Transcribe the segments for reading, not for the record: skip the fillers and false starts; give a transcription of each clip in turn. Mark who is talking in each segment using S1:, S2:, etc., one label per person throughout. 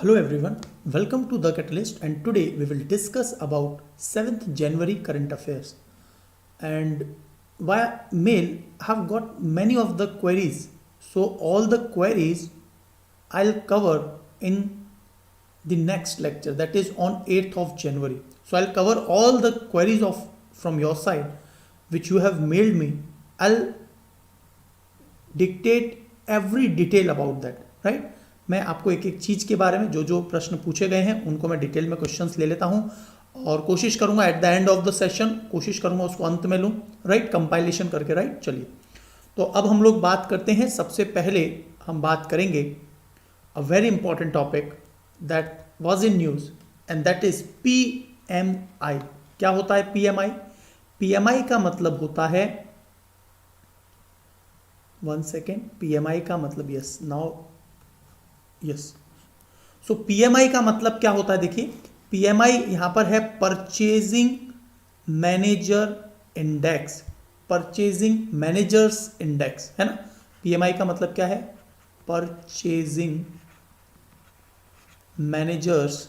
S1: Hello everyone, welcome to The Catalyst, and today we will discuss about 7th January current affairs. And via mail I have got many of the queries. So all the queries I'll cover in the next lecture, that is on 8th of January. So I'll cover all the queries of from your side which you have mailed me. I'll dictate every detail about that, right? मैं आपको एक एक चीज़ के बारे में जो जो प्रश्न पूछे गए हैं उनको मैं डिटेल में क्वेश्चंस ले लेता हूं और कोशिश करूंगा at the end of the session कोशिश करूंगा उसको अंत में लूं, राइट, कंपाइलेशन करके, राइट। चलिए, तो अब हम लोग बात करते हैं। सबसे पहले हम बात करेंगे a very important topic that was in news and that is PMI। क्या होता है PMI? PMI का मतलब होता है, वन सेकेंड, PMI का मतलब, यस नाउ, यस, सो PMI का मतलब क्या होता है? देखिए, PMI यहां पर है purchasing manager index, purchasing managers index, है ना। PMI का मतलब क्या है? परचेजिंग मैनेजर्स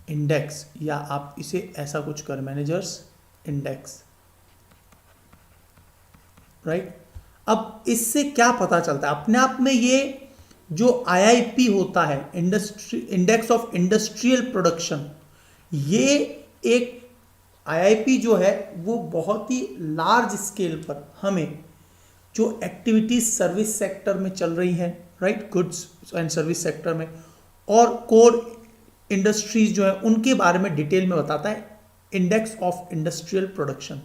S1: इंडेक्स, या आप इसे ऐसा कुछ कर, मैनेजर्स इंडेक्स, राइट। अब इससे क्या पता चलता है? अपने आप में ये जो IIP होता है, इंडेक्स ऑफ इंडस्ट्रियल प्रोडक्शन, ये एक IIP जो है वो बहुत ही लार्ज स्केल पर हमें जो एक्टिविटीज सर्विस सेक्टर में चल रही हैं, right, goods and service sector में, और कोर इंडस्ट्रीज जो है उनके बारे में डिटेल में बताता है, index of industrial production.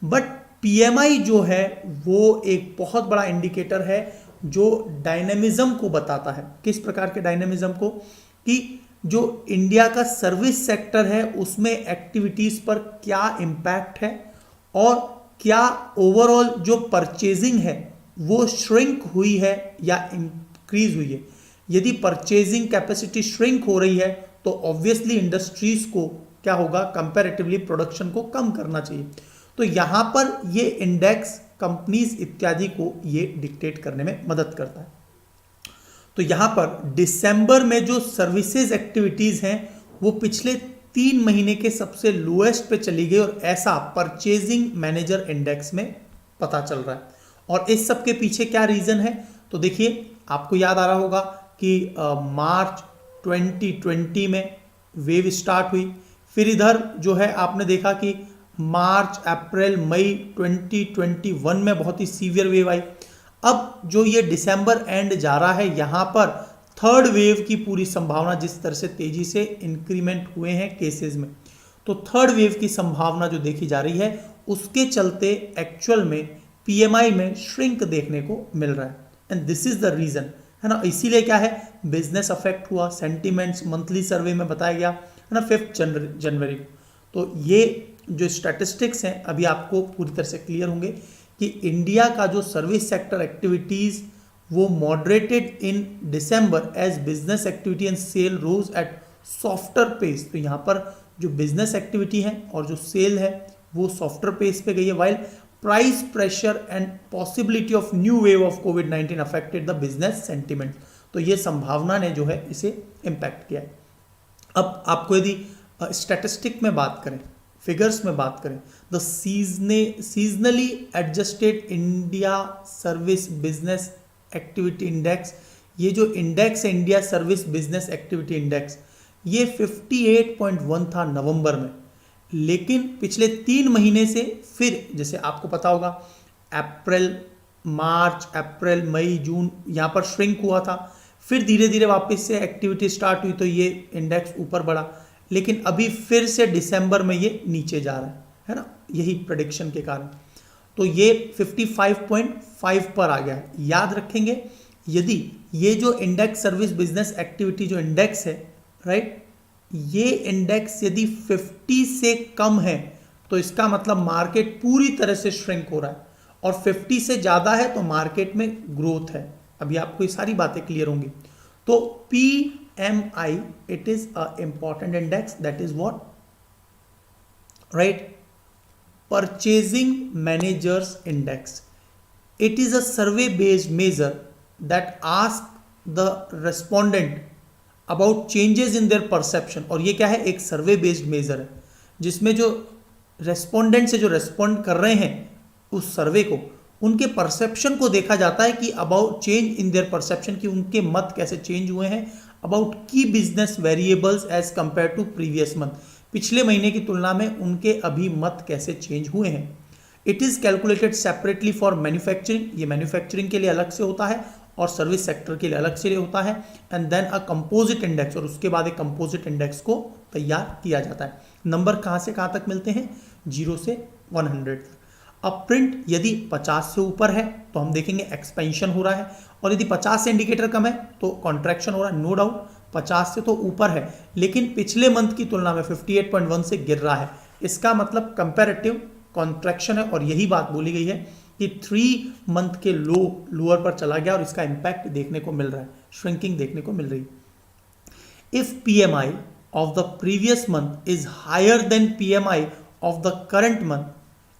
S1: But PMI जो है वो एक बहुत बड़ा इंडिकेटर है जो डायनेमिज्म को बताता है। किस प्रकार के डायनेमिज्म को? कि जो इंडिया का सर्विस सेक्टर है उसमें एक्टिविटीज पर क्या इम्पैक्ट है और क्या ओवरऑल जो परचेजिंग है वो श्रिंक हुई है या इंक्रीज हुई है। यदि परचेजिंग कैपेसिटी श्रिंक हो रही है तो ऑब्वियसली इंडस्ट्रीज को क्या होगा? कंपैरेटिवली प्रोडक्शन को कम करना चाहिए। तो यहां पर ये इंडेक्स कंपनीज इत्यादि को ये डिक्टेट करने में मदद करता है। तो यहां पर दिसंबर में जो सर्विसेज एक्टिविटीज हैं वो पिछले 3 महीने के सबसे लोएस्ट पे चली गई, और ऐसा परचेजिंग मैनेजर इंडेक्स में पता चल रहा है। और इस सब के पीछे क्या रीजन है? तो देखिए, आपको याद आ रहा होगा कि मार्च 2020 में वेव स्टार्ट हुई, फिर इधर जो है आपने देखा कि मार्च, अप्रैल, मई 2021 में बहुत ही सीवियर वेव आई। अब जो ये दिसंबर एंड जा रहा है, यहाँ पर थर्ड वेव की पूरी संभावना, जिस तरह से तेजी से इंक्रीमेंट हुए हैं केसेस में, तो थर्ड वेव की संभावना जो देखी जा रही है उसके चलते एक्चुअल में PMI में श्रिंक देखने को मिल रहा है। And this is the reason, है ना। इसीलिए क्या है, बिजनेस अफेक्ट हुआ, सेंटिमेंट्स मंथली सर्वे में बताया गया, है ना, 5 जनवरी को। तो ये जो स्टैटिस्टिक्स हैं अभी आपको पूरी तरह से क्लियर होंगे कि इंडिया का जो सर्विस सेक्टर एक्टिविटीज वो moderated in December as business activity and sale rose at softer pace. तो यहाँ पर जो बिजनेस एक्टिविटी है और जो सेल है वो सॉफ्टर पेस पे गई है, while price pressure and possibility of new wave of covid affected the business sentiment. तो ये संभावना ने जो है इसे इम्पैक्ट किया है। अब आपको यदि स्टैटिस्टिक में बात करें, फिगर्स में बात करें, the seasonally adjusted India service business activity index, ये जो इंडेक्स है India service business activity index, ये 58.1 था नवंबर में, लेकिन पिछले 3 महीने से फिर, जैसे आपको पता होगा, अप्रैल, मार्च, अप्रैल, मई, जून यहाँ पर श्रिंक हुआ था, फिर धीरे धीरे वापस से एक्टिविटी स्टार्ट हुई तो ये इंडेक्स ऊपर बढ़ा, लेकिन अभी फिर से दिसंबर में ये नीचे जा रहा है ना, यही प्रेडिक्शन के कारण। तो ये 55.5 पर आ गया है। याद रखेंगे, यदि ये जो इंडेक्स सर्विस बिजनेस एक्टिविटी जो इंडेक्स है, राइट, ये इंडेक्स यदि 50 से कम है तो इसका मतलब मार्केट पूरी तरह से श्रिंक हो रहा है, और 50 से ज़्यादा है तो मार्केट में ग्रोथ है। अभी आपको ये सारी बातें क्लियर होंगी। तो PMI, it is a important index, that is what, right, purchasing managers index. It is a survey based measure that asks the respondent about changes in their perception, और ये क्या है, एक सर्वे बेस्ड मेजर है जिसमें जो रेस्पोंडेंट से जो रेस्पॉन्ड कर रहे हैं उस सर्वे को, उनके परसेप्शन को देखा जाता है कि about change in their perception, कि उनके मत कैसे चेंज हुए हैं about key business variables as compare to previous month, पिछले महीने की तुलना में उनके अभी मत कैसे चेंज हुए हैं। It is calculated separately for manufacturing, ये मैन्युफैक्चरिंग के लिए अलग से होता है और सर्विस सेक्टर के लिए अलग से होता है। And then a composite index, और उसके बाद एक कंपोजिट इंडेक्स को तैयार किया जाता है। नंबर कहाँ से कहाँ तक मिलते हैं, 0 से 100 तक। अब प्रिंट यदि 50 से ऊपर है तो हम देखेंगे एक्सपेंशन हो रहा है, और यदि 50 से इंडिकेटर कम है तो कॉन्ट्रैक्शन हो रहा है। नो डाउट 50 से तो ऊपर है, लेकिन पिछले मंथ की तुलना में 58.1 से गिर रहा है, इसका मतलब कंपैरेटिव कॉन्ट्रैक्शन है। और यही बात बोली गई है कि 3 मंथ के लोअर पर चला गया और इसका इंपैक्ट देखने को मिल रहा है, श्रिंकिंग देखने को मिल रही है। If PMI of the previous month is higher than PMI of the current month,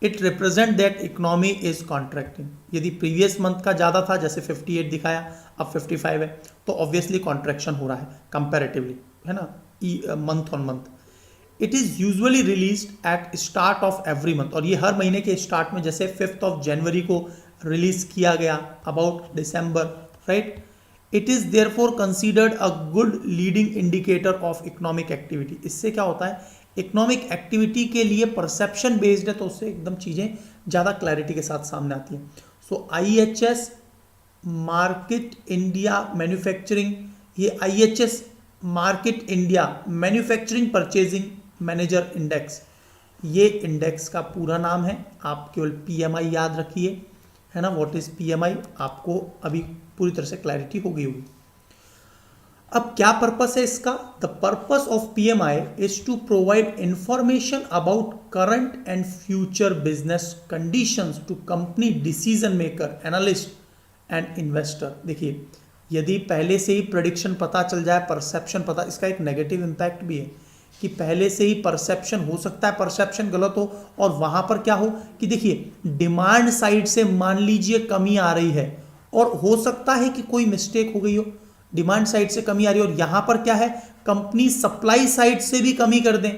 S1: it represent that economy is contracting। यदि प्रीवियस मंथ का ज़्यादा था, जैसे 58 दिखाया, अब 55 है, तो ऑब्वियसली कॉन्ट्रैक्शन हो रहा है कंपैरेटिवली, है ना, month on month. It is usually release at start of every month, और ये हर महीने के स्टार्ट में, जैसे 5 जनवरी को रिलीज किया गया about December, right. It is therefore considered a good leading indicator of economic activity. इससे क्या होता है, इकोनॉमिक एक्टिविटी के लिए परसेप्शन बेस्ड है, तो उससे एकदम चीज़ें ज़्यादा क्लैरिटी के साथ सामने आती हैं। सो IHS मार्केट इंडिया मैन्युफैक्चरिंग, ये IHS market India manufacturing purchasing manager index, ये इंडेक्स का पूरा नाम है। आप केवल PMI याद रखिए, है ना, व्हाट इज PMI, आपको अभी पूरी तरह से क्लैरिटी हो गई होगी। अब क्या पर्पस है इसका, the purpose of PMI is to provide information about current and future business conditions to company decision maker, analyst and investor. देखिए, यदि पहले से ही प्रेडिक्शन पता चल जाए, परसेप्शन पता, इसका एक नेगेटिव इम्पैक्ट भी है कि पहले से ही परसेप्शन, हो सकता है परसेप्शन गलत हो, और वहां पर क्या हो कि देखिए डिमांड साइड से मान लीजिए कमी आ रही है, और हो सकता है कि कोई मिस्टेक हो गई हो, डिमांड साइड से कमी आ रही है, और यहां पर क्या है, कंपनी सप्लाई साइड से भी कमी कर दें,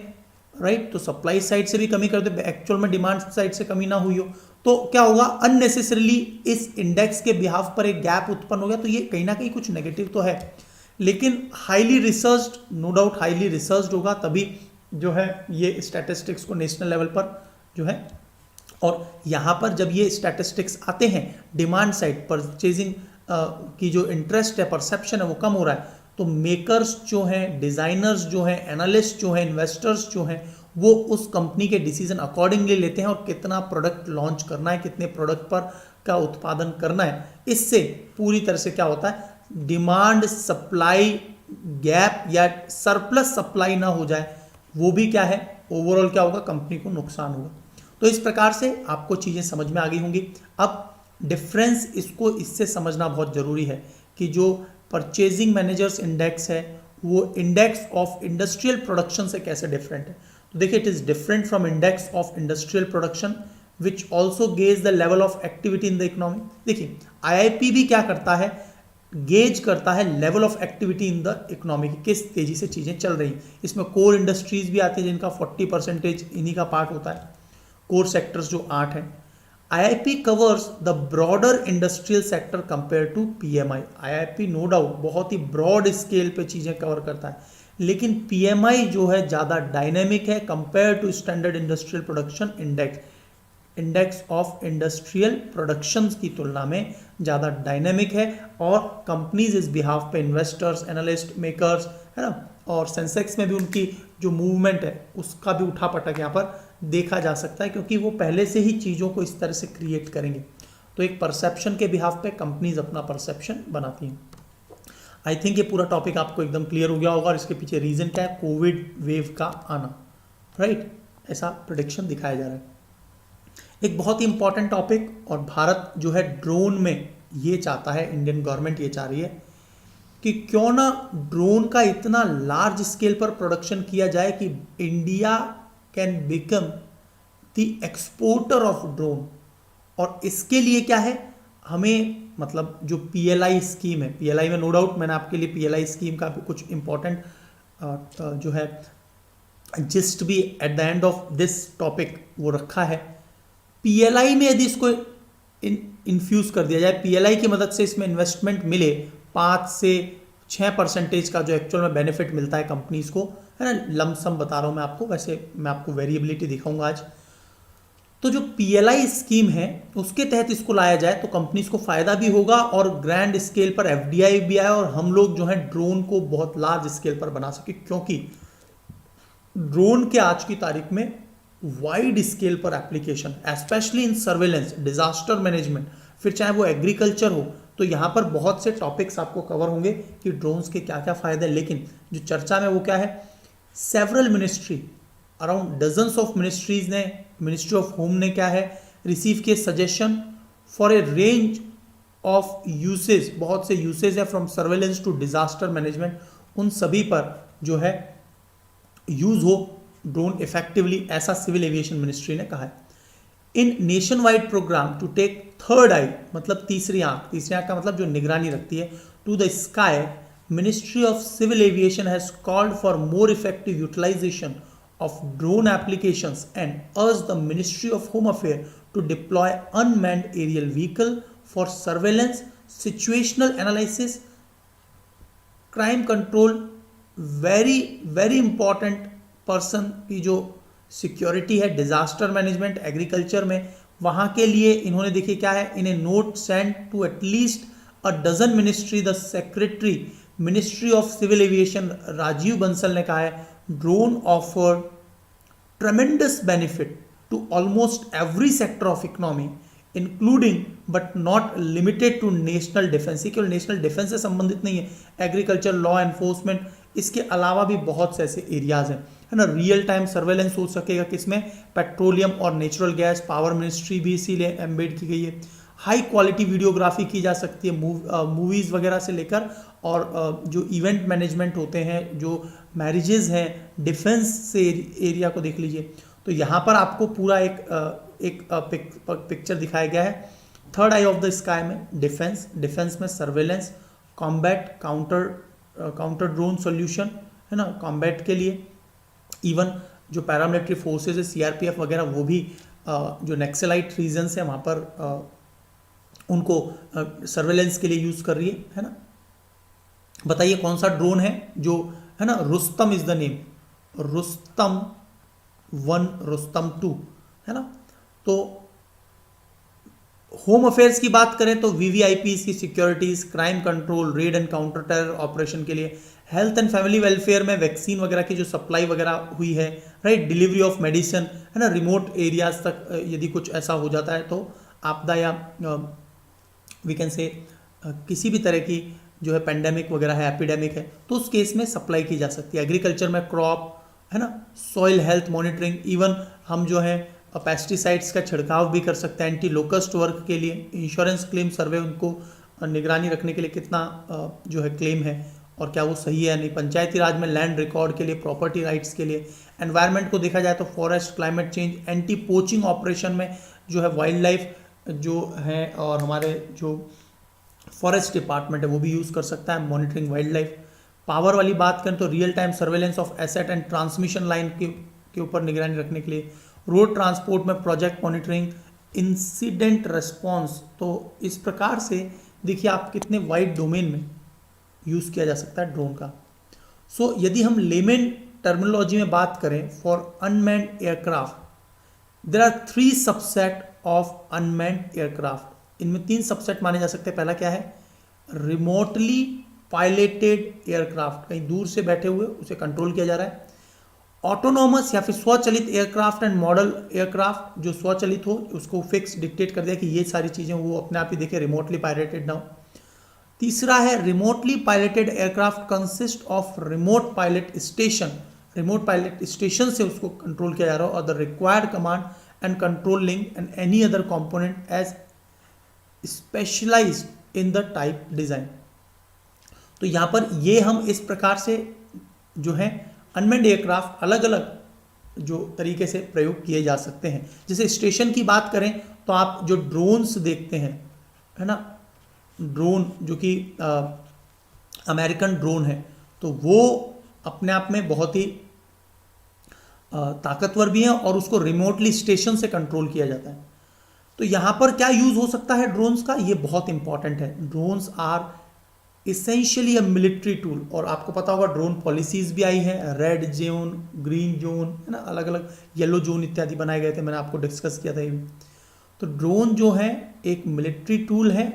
S1: राइट। तो सप्लाई साइड से भी कमी कर दे, एक्चुअल में डिमांड साइड से कमी ना हुई हो, तो क्या होगा, अननेसेसरीली इस इंडेक्स के बिहाफ पर एक गैप उत्पन्न हो गया। तो ये कहीं ना कहीं कुछ नेगेटिव तो है, लेकिन highly researched, no doubt highly researched होगा, तभी जो है ये स्टैटिस्टिक्स को नेशनल लेवल पर जो है, और यहाँ पर जब ये स्टैटिस्टिक्स आते हैं, डिमांड साइड परचेजिंग की जो इंटरेस्ट है, परसेप्शन है, वो कम हो रहा है, तो मेकर्स जो हैं, डिज़ाइनर्स जो हैं, एनालिस्ट जो हैं, इन्वेस्टर्स जो हैं, वो उस कंपनी के डिसीजन अकॉर्डिंगली लेते हैं, और कितना प्रोडक्ट लॉन्च करना है, कितने प्रोडक्ट पर का उत्पादन करना है। इससे पूरी तरह से क्या होता है, डिमांड सप्लाई गैप या सरप्लस सप्लाई ना हो जाए, वो भी क्या है, ओवरऑल क्या होगा, कंपनी को नुकसान होगा। तो इस प्रकार से आपको चीज़ें समझ में आ गई होंगी। अब डिफरेंस इसको इससे समझना बहुत ज़रूरी है कि जो परचेजिंग मैनेजर्स इंडेक्स है वो इंडेक्स ऑफ इंडस्ट्रियल प्रोडक्शन से कैसे डिफरेंट है। तो देखिए, it is different from index of industrial production which also gauge the level of activity in the economy. देखिए, IIP भी क्या करता है, गेज करता है level of activity in the economy की, किस तेजी से चीज़ें चल रही। इसमें कोर इंडस्ट्रीज भी आती है जिनका 40% इन्हीं का पार्ट होता है, कोर सेक्टर्स जो 8 हैं। IIP covers the broader industrial sector compare to PMI। IIP no doubt बहुत ही ब्रॉड स्केल पे चीज़ें कवर करता है, लेकिन PMI जो है ज़्यादा डायनेमिक है compare to standard industrial production index, index of industrial productions की तुलना में ज़्यादा डायनेमिक है, और कंपनीज इस बिहाफ पे इन्वेस्टर्स, एनालिस्ट, मेकर्स, है ना, और सेंसेक्स में भी उनकी जो मूवमेंट है उसका भी उठापटक यहाँ पर देखा जा सकता है, क्योंकि वो पहले से ही चीज़ों को इस तरह से क्रिएट करेंगे। तो एक परसेप्शन के बिहाफ पे कंपनीज अपना परसेप्शन बनाती हैं। आई थिंक ये पूरा टॉपिक आपको एकदम क्लियर हो गया होगा, और इसके पीछे रीज़न क्या है, कोविड वेव का आना, राइट, ऐसा प्रेडिक्शन दिखाया जा रहा है। एक बहुत ही इंपॉर्टेंट टॉपिक, और भारत जो है ड्रोन में ये चाहता है, इंडियन गवर्नमेंट ये चाह रही है कि क्यों ना ड्रोन का इतना लार्ज स्केल पर प्रोडक्शन किया जाए कि India can become the exporter of drone. और इसके लिए क्या है, हमें मतलब जो PLI स्कीम है, PLI में नो डाउट मैंने आपके लिए PLI स्कीम का भी कुछ इंपॉर्टेंट जो है जिस्ट भी at the end of this topic वो रखा है। PLI में यदि इसको इन्फ्यूज कर दिया जाए, PLI की मदद से इसमें इन्वेस्टमेंट मिले 5 से 6% का जो एक्चुअल में बेनिफिट मिलता है कंपनीज को, है ना, लमसम बता रहा हूँ मैं आपको, वैसे मैं आपको वेरिएबिलिटी दिखाऊंगा आज। तो जो PLI स्कीम है उसके तहत इसको लाया जाए तो कंपनीज को फायदा भी होगा और ग्रैंड स्केल पर FDI भी आए और हम लोग जो है ड्रोन को बहुत लार्ज स्केल पर बना सके, क्योंकि ड्रोन के आज की तारीख में वाइड स्केल पर application, specially in surveillance, disaster management, फिर चाहे वो एग्रीकल्चर हो, तो यहाँ पर बहुत से टॉपिक्स आपको कवर होंगे कि ड्रोन्स के क्या क्या फायदे। लेकिन जो चर्चा में वो क्या है, several ministry, around dozens of ministries ने, मिनिस्ट्री ऑफ होम ने क्या है रिसीव किए suggestion for a range of usage, बहुत से यूसेज है from surveillance to disaster management, उन सभी पर जो है यूज हो ड्रोन इफेक्टिवली, ऐसा सिविल एविएशन मिनिस्ट्री ने कहा है। In nation wide program to take third eye, मतलब तीसरी आंख, तीसरी आंख का मतलब जो निगरानी रखती है, to the sky, ministry of civil aviation has called for more effective utilisation of drone applications and urge the Ministry of Home Affairs to deploy unmanned aerial vehicle for surveillance, situational analysis, crime control, very important person की जो security है, disaster management, agriculture में, वहाँ के लिए इन्होंने देखिए क्या है, in a note send to at least a dozen ministry, the secretary ministry of civil aviation Rajiv Bansal ने कहा है drone offer tremendous benefit to almost every sector of economy including but not limited to national defence. ये केवल national defence से संबंधित नहीं है, agriculture, law enforcement, इसके अलावा भी बहुत से ऐसे एरियाज हैं, है ना। रियल टाइम सर्वेलेंस हो सकेगा किसमें, पेट्रोलियम और नेचुरल गैस, पावर मिनिस्ट्री भी इसीलिए एम्बेड की गई है। हाई क्वालिटी वीडियोग्राफी की जा सकती है, मूवीज़ वगैरह से लेकर, और जो इवेंट मैनेजमेंट होते हैं, जो मैरिजेज हैं, डिफेंस से एरिया को देख लीजिए। तो यहाँ पर आपको पूरा एक पिक्चर दिखाया गया है। Third I of the sky में डिफेंस, डिफेंस में surveillance, combat, counter drone solution, है ना, कॉम्बैट के लिए। इवन जो पैरामिलिट्री फोर्सेज है, CRPF वगैरह, वो भी जो नक्सलाइट रीजन्स है वहाँ पर उनको सर्वेलेंस के लिए यूज़ कर रही है ना। बताइए कौन सा ड्रोन है जो, है ना, Rustam is the name, Rustam 1, Rustam 2, है ना। तो होम अफेयर्स की बात करें तो VVIPs की securities, crime control, red and counter terror operation के लिए, हेल्थ एंड फैमिली वेलफेयर में वैक्सीन वगैरह की जो सप्लाई वगैरह हुई है, राइट, डिलीवरी ऑफ मेडिसिन, है ना, रिमोट एरियाज तक यदि कुछ ऐसा हो जाता है तो आपदा या वी कैन से किसी भी तरह की जो है पेंडेमिक वगैरह है, एपिडेमिक है, तो उस केस में सप्लाई की जा सकती है। एग्रीकल्चर में क्रॉप, है ना, सॉइल हेल्थ मॉनिटरिंग, इवन हम जो है पेस्टिसाइड्स का छिड़काव भी कर सकते हैं, एंटी लोकस्ट वर्क के लिए, इंश्योरेंस क्लेम सर्वे, उनको निगरानी रखने के लिए कितना जो है क्लेम है और क्या वो सही है या नहीं, पंचायती राज में लैंड रिकॉर्ड के लिए, प्रॉपर्टी राइट्स के लिए, एनवायरनमेंट को देखा जाए तो forest, climate change, anti poaching operation में जो है वाइल्ड लाइफ जो है और हमारे जो फॉरेस्ट डिपार्टमेंट है वो भी यूज़ कर सकता है, मॉनिटरिंग वाइल्ड लाइफ। पावर वाली बात करें तो real time surveillance of asset and transmission line के ऊपर निगरानी रखने के लिए, रोड ट्रांसपोर्ट में प्रोजेक्ट मॉनिटरिंग, इंसिडेंट रेस्पॉन्स। तो इस प्रकार से देखिए आप कितने वाइड डोमेन में यूज़ किया जा सकता है ड्रोन का। सो यदि हम लेमेन टर्मिनोलॉजी में बात करें for unmanned aircraft, there are 3 subset of unmanned aircraft. इनमें 3 सबसेट माने जा सकते हैं। पहला क्या है, रिमोटली पायलटेड एयरक्राफ्ट, कहीं दूर से बैठे हुए उसे कंट्रोल किया जा रहा है। ऑटोनॉमस या फिर स्वचालित एयरक्राफ्ट एंड मॉडल एयरक्राफ्ट, जो स्वचालित हो, उसको फिक्स डिक्टेट कर दिया कि ये सारी चीज़ें वो अपने आप ही देखे, रिमोटली पायलटेड ना हो। तीसरा है remotely piloted aircraft consist of remote pilot station, remote pilot station से उसको कंट्रोल किया जा रहा हो, और the required command and control link and any other component as specialised in the type design. तो यहाँ पर ये हम इस प्रकार से जो है अनमैन्ड एयरक्राफ्ट अलग अलग जो तरीके से प्रयोग किए जा सकते हैं। जैसे स्टेशन की बात करें तो आप जो ड्रोन्स देखते हैं, है ना, ड्रोन जो कि अमेरिकन ड्रोन है, तो वो अपने आप में बहुत ही ताकतवर भी है और उसको रिमोटली स्टेशन से कंट्रोल किया जाता है। तो यहाँ पर क्या यूज हो सकता है ड्रोन्स का, ये बहुत इंपॉर्टेंट है। Drones are essentially a military tool, और आपको पता होगा ड्रोन पॉलिसीज भी आई हैं, रेड जोन, ग्रीन जोन, है ना, अलग अलग येलो जोन इत्यादि बनाए गए थे, मैंने आपको डिस्कस किया था ये भी। तो ड्रोन जो है एक मिलिट्री टूल है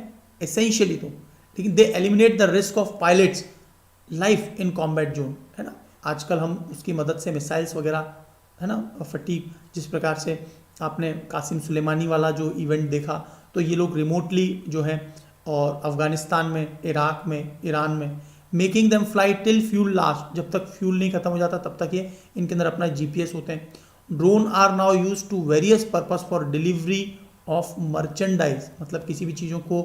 S1: एसेंशियली तो, लेकिन they eliminate the risk of pilots life in combat zone, है ना। आजकल हम उसकी मदद से मिसाइल्स वगैरह, है ना, फटीक, जिस प्रकार से आपने कासिम सुलेमानी वाला जो इवेंट देखा, तो ये लोग रिमोटली जो है, और अफगानिस्तान में, इराक में, ईरान में, making them fly till fuel last, जब तक फ्यूल नहीं खत्म हो जाता तब तक ये इनके अंदर अपना जीपीएस होते हैं। Drone are now use to various purpose for delivery of merchandise, मतलब किसी भी चीज़ों को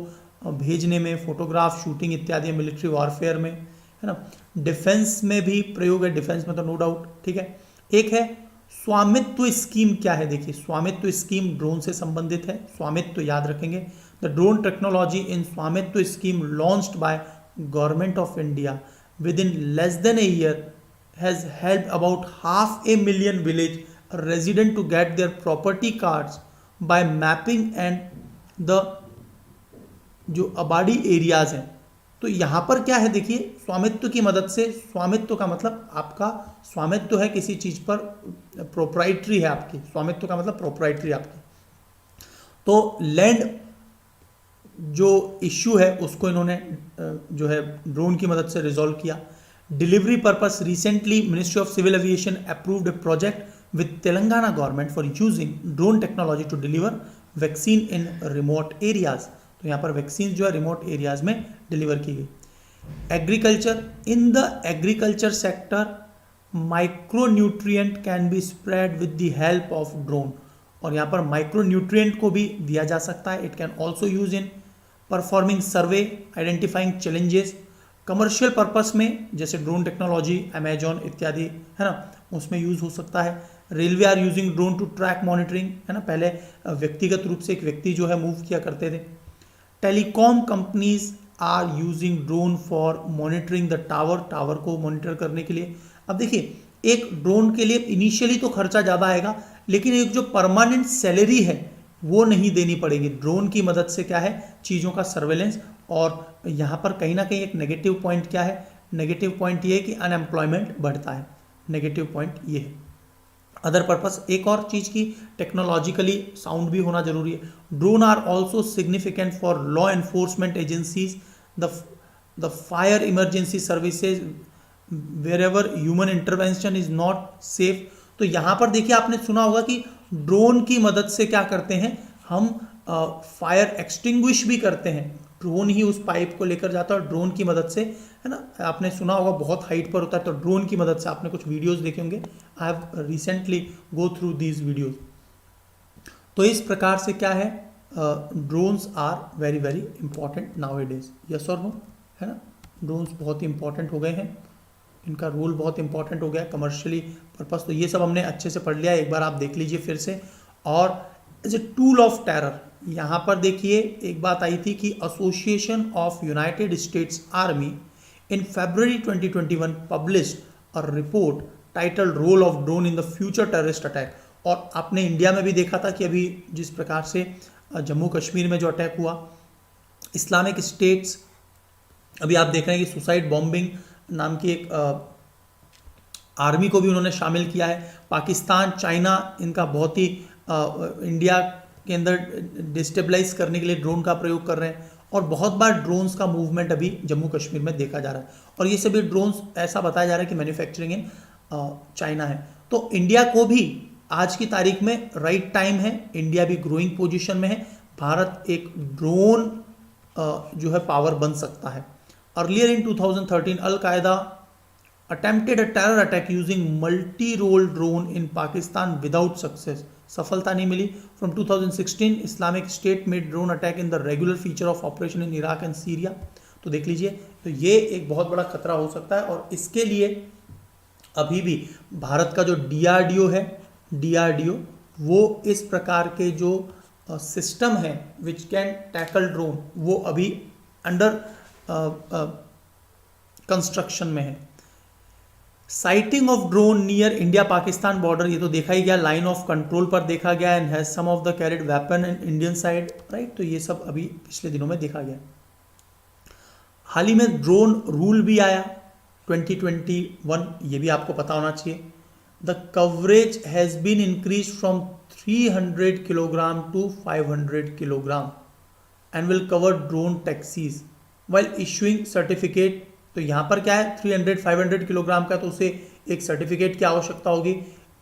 S1: भेजने में, फोटोग्राफ, शूटिंग इत्यादि, मिलिट्री वॉरफेयर में, है ना। डिफेंस में भी प्रयोग है, डिफेंस में तो नो डाउट, ठीक है। एक है स्वामित्व स्कीम। क्या है देखिए, स्वामित्व स्कीम ड्रोन से संबंधित है। स्वामित्व याद रखेंगे, द ड्रोन टेक्नोलॉजी इन स्वामित्व scheme launched by government of India with in less than a year has help about 500,000 village resident to get their property cards by mapping and the जो आबादी areas हैं। तो यहाँ पर क्या है देखिए, स्वामित्व की मदद से, स्वामित्व का मतलब आपका स्वामित्व है किसी चीज़ पर, प्रोप्राइटरी है आपकी, स्वामित्व का मतलब प्रोप्राइटरी आपकी। तो लैंड जो इश्यू है उसको इन्होंने जो है ड्रोन की मदद से रिजॉल्व किया। Delivery purpose, recently ministry of civil aviation approved a project with Telangana government for using drone technology to deliver vaccine in remote areas। तो यहाँ पर वैक्सीन जो है रिमोट एरियाज में डिलीवर की गई। Agriculture, in the agriculture sector micronutrient can be spread with the help of drone, और यहाँ पर माइक्रोन्यूट्रिएंट को भी दिया जा सकता है। It can also use in performing survey, identifying challenges. Commercial purpose में जैसे ड्रोन टेक्नोलॉजी अमेजॉन इत्यादि, है ना, उसमें यूज हो सकता है। Railway are using drone to track monitoring, है ना, पहले व्यक्तिगत रूप से एक व्यक्ति जो है मूव किया करते थे। Telecom companies are using drone for monitoring the tower, tower को मॉनिटर करने के लिए। अब देखिए, एक ड्रोन के लिए इनिशियली तो खर्चा ज़्यादा आएगा, लेकिन एक जो परमानेंट सैलरी है वो नहीं देनी पड़ेगी। ड्रोन की मदद से क्या है, चीज़ों का सर्वेलेंस। और यहाँ पर कहीं ना कहीं एक नेगेटिव पॉइंट क्या है, नेगेटिव पॉइंट ये है कि अनएम्प्लॉयमेंट बढ़ता है, नेगेटिव पॉइंट ये है। अदर पर्पस, एक और चीज़ की टेक्नोलॉजिकली साउंड भी होना जरूरी है। Drone are also significant for law enforcement agencies, the fire emergency services wherever human intervention is not safe. तो यहाँ पर देखिए, आपने सुना होगा कि ड्रोन की मदद से क्या करते हैं हम, फायर एक्सटिंग्विश भी करते हैं। ड्रोन ही उस पाइप को लेकर जाता है और ड्रोन की मदद से, है ना, आपने सुना होगा बहुत हाइट पर होता है, तो ड्रोन की मदद से आपने कुछ वीडियोस देखे होंगे। I have recently go through these videos. तो इस प्रकार से क्या है, drones are very very important nowadays, yes और नो, है ना। ड्रोन्स बहुत ही इंपॉर्टेंट हो गए हैं, इनका रोल बहुत इंपॉर्टेंट हो गया है कमर्शियली पर्पस। तो ये सब हमने अच्छे से पढ़ लिया, एक बार आप देख लीजिए फिर से। और as a tool of terror, यहाँ पर देखिए एक बात आई थी कि association of United States army in February 2021 published a report title role of drone in the future terrorist attack. और आपने इंडिया में भी देखा था कि अभी जिस प्रकार से जम्मू कश्मीर में जो अटैक हुआ, इस्लामिक स्टेट्स, अभी आप देख रहे हैं कि सुसाइड बॉम्बिंग नाम की एक आर्मी को भी उन्होंने शामिल किया है। पाकिस्तान, चाइना, इनका बहुत ही इंडिया के अंदर डिस्टेबलाइज करने के लिए ड्रोन का प्रयोग कर रहे हैं। और बहुत बार ड्रोन्स का मूवमेंट अभी जम्मू कश्मीर में देखा जा रहा है, और ये सभी ड्रोन्स ऐसा बताया जा रहा है कि मैन्युफैक्चरिंग इन चाइना है। तो इंडिया को भी आज की तारीख में राइट टाइम है, इंडिया भी ग्रोइंग पोजीशन में है, भारत एक ड्रोन जो है पावर बन सकता है। Earlier in 2013 Al Qaeda attempted a terror attack using multi role drone in Pakistan without success, सफलता नहीं मिली। From 2016 Islamic State made drone attack in the regular feature of operation in Iraq and Syria. तो देख लीजिए, तो ये एक बहुत बड़ा खतरा हो सकता है, और इसके लिए अभी भी भारत का जो डीआरडीओ है, डीआरडीओ वो इस प्रकार के जो सिस्टम है विच कैन टैकल ड्रोन, वो अभी अंडर कंस्ट्रक्शन में है। Sighting of drone near India Pakistan border, ये तो देखा ही गया, लाइन ऑफ कंट्रोल पर देखा गया, and has some of the carried weapon in Indian side, right. तो ये सब अभी पिछले दिनों में देखा गया। हाल ही में ड्रोन रूल भी आया 2021, ये भी आपको पता होना चाहिए। The coverage has been increase from 300 kilogram to 500 kilogram and will cover drone taxis while issuing certificate. तो यहाँ पर क्या है, 300-500 किलोग्राम का, तो उसे एक सर्टिफिकेट की आवश्यकता होगी।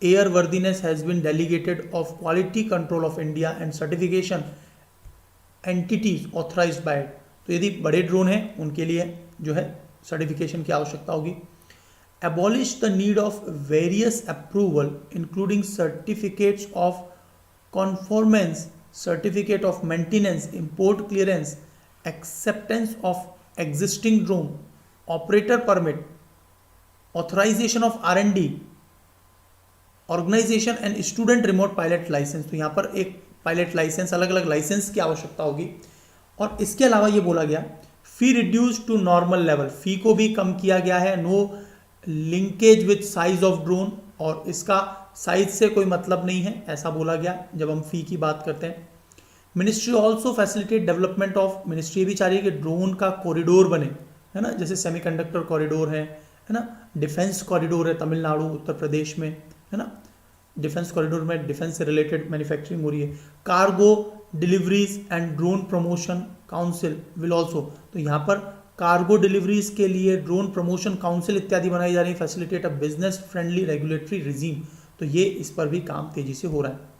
S1: Airworthiness has been delegated of quality control of India and certification entities authorised by it. तो यदि बड़े ड्रोन हैं उनके लिए जो है सर्टिफिकेशन की आवश्यकता होगी। Abolish the need of various approval including certificates of conformance, certificate of maintenance, import clearance, acceptance of existing drone, operator permit, authorization of R&D, organization and student remote pilot licence. तो यहाँ पर एक pilot licence, अलग अलग licence की आवश्यकता होगी। और इसके अलावा ये बोला गया fee reduce to normal level, fee को भी कम किया गया है। No linkage with size of drone, और इसका साइज से कोई मतलब नहीं है, ऐसा बोला गया जब हम फी की बात करते हैं। Ministry also facilitate development of, ministry ये भी चाह रही है कि ड्रोन का कॉरिडोर बने, है ना, जैसे सेमीकंडक्टर कॉरिडोर है ना, डिफेंस कॉरिडोर है तमिलनाडु उत्तर प्रदेश में, है ना, डिफेंस कॉरिडोर में डिफेंस से रिलेटेड मैन्युफैक्चरिंग हो रही है। Cargo deliveries and drone promotion council will also, तो यहाँ पर कार्गो डिलीवरीज के लिए ड्रोन प्रमोशन काउंसिल इत्यादि बनाई जा रही है। Facilitate a business friendly regulatory regime, तो ये इस पर भी काम तेजी से हो रहा है।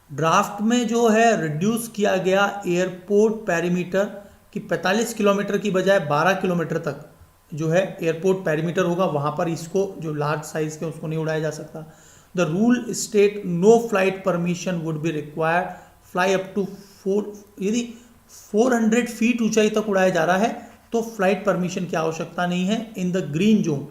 S1: ड्राफ्ट में जो है रिड्यूस किया गया एयरपोर्ट पेरीमीटर कि 45 किलोमीटर की बजाय 12 किलोमीटर तक जो है एयरपोर्ट पेरीमीटर होगा, वहाँ पर इसको जो लार्ज साइज के उसको नहीं उड़ाया जा सकता। The rule state no flight permission would be required fly up to 4, यदि 400 फीट ऊंचाई तक उड़ाया जा रहा है तो फ्लाइट परमिशन की आवश्यकता नहीं है इन द ग्रीन जोन,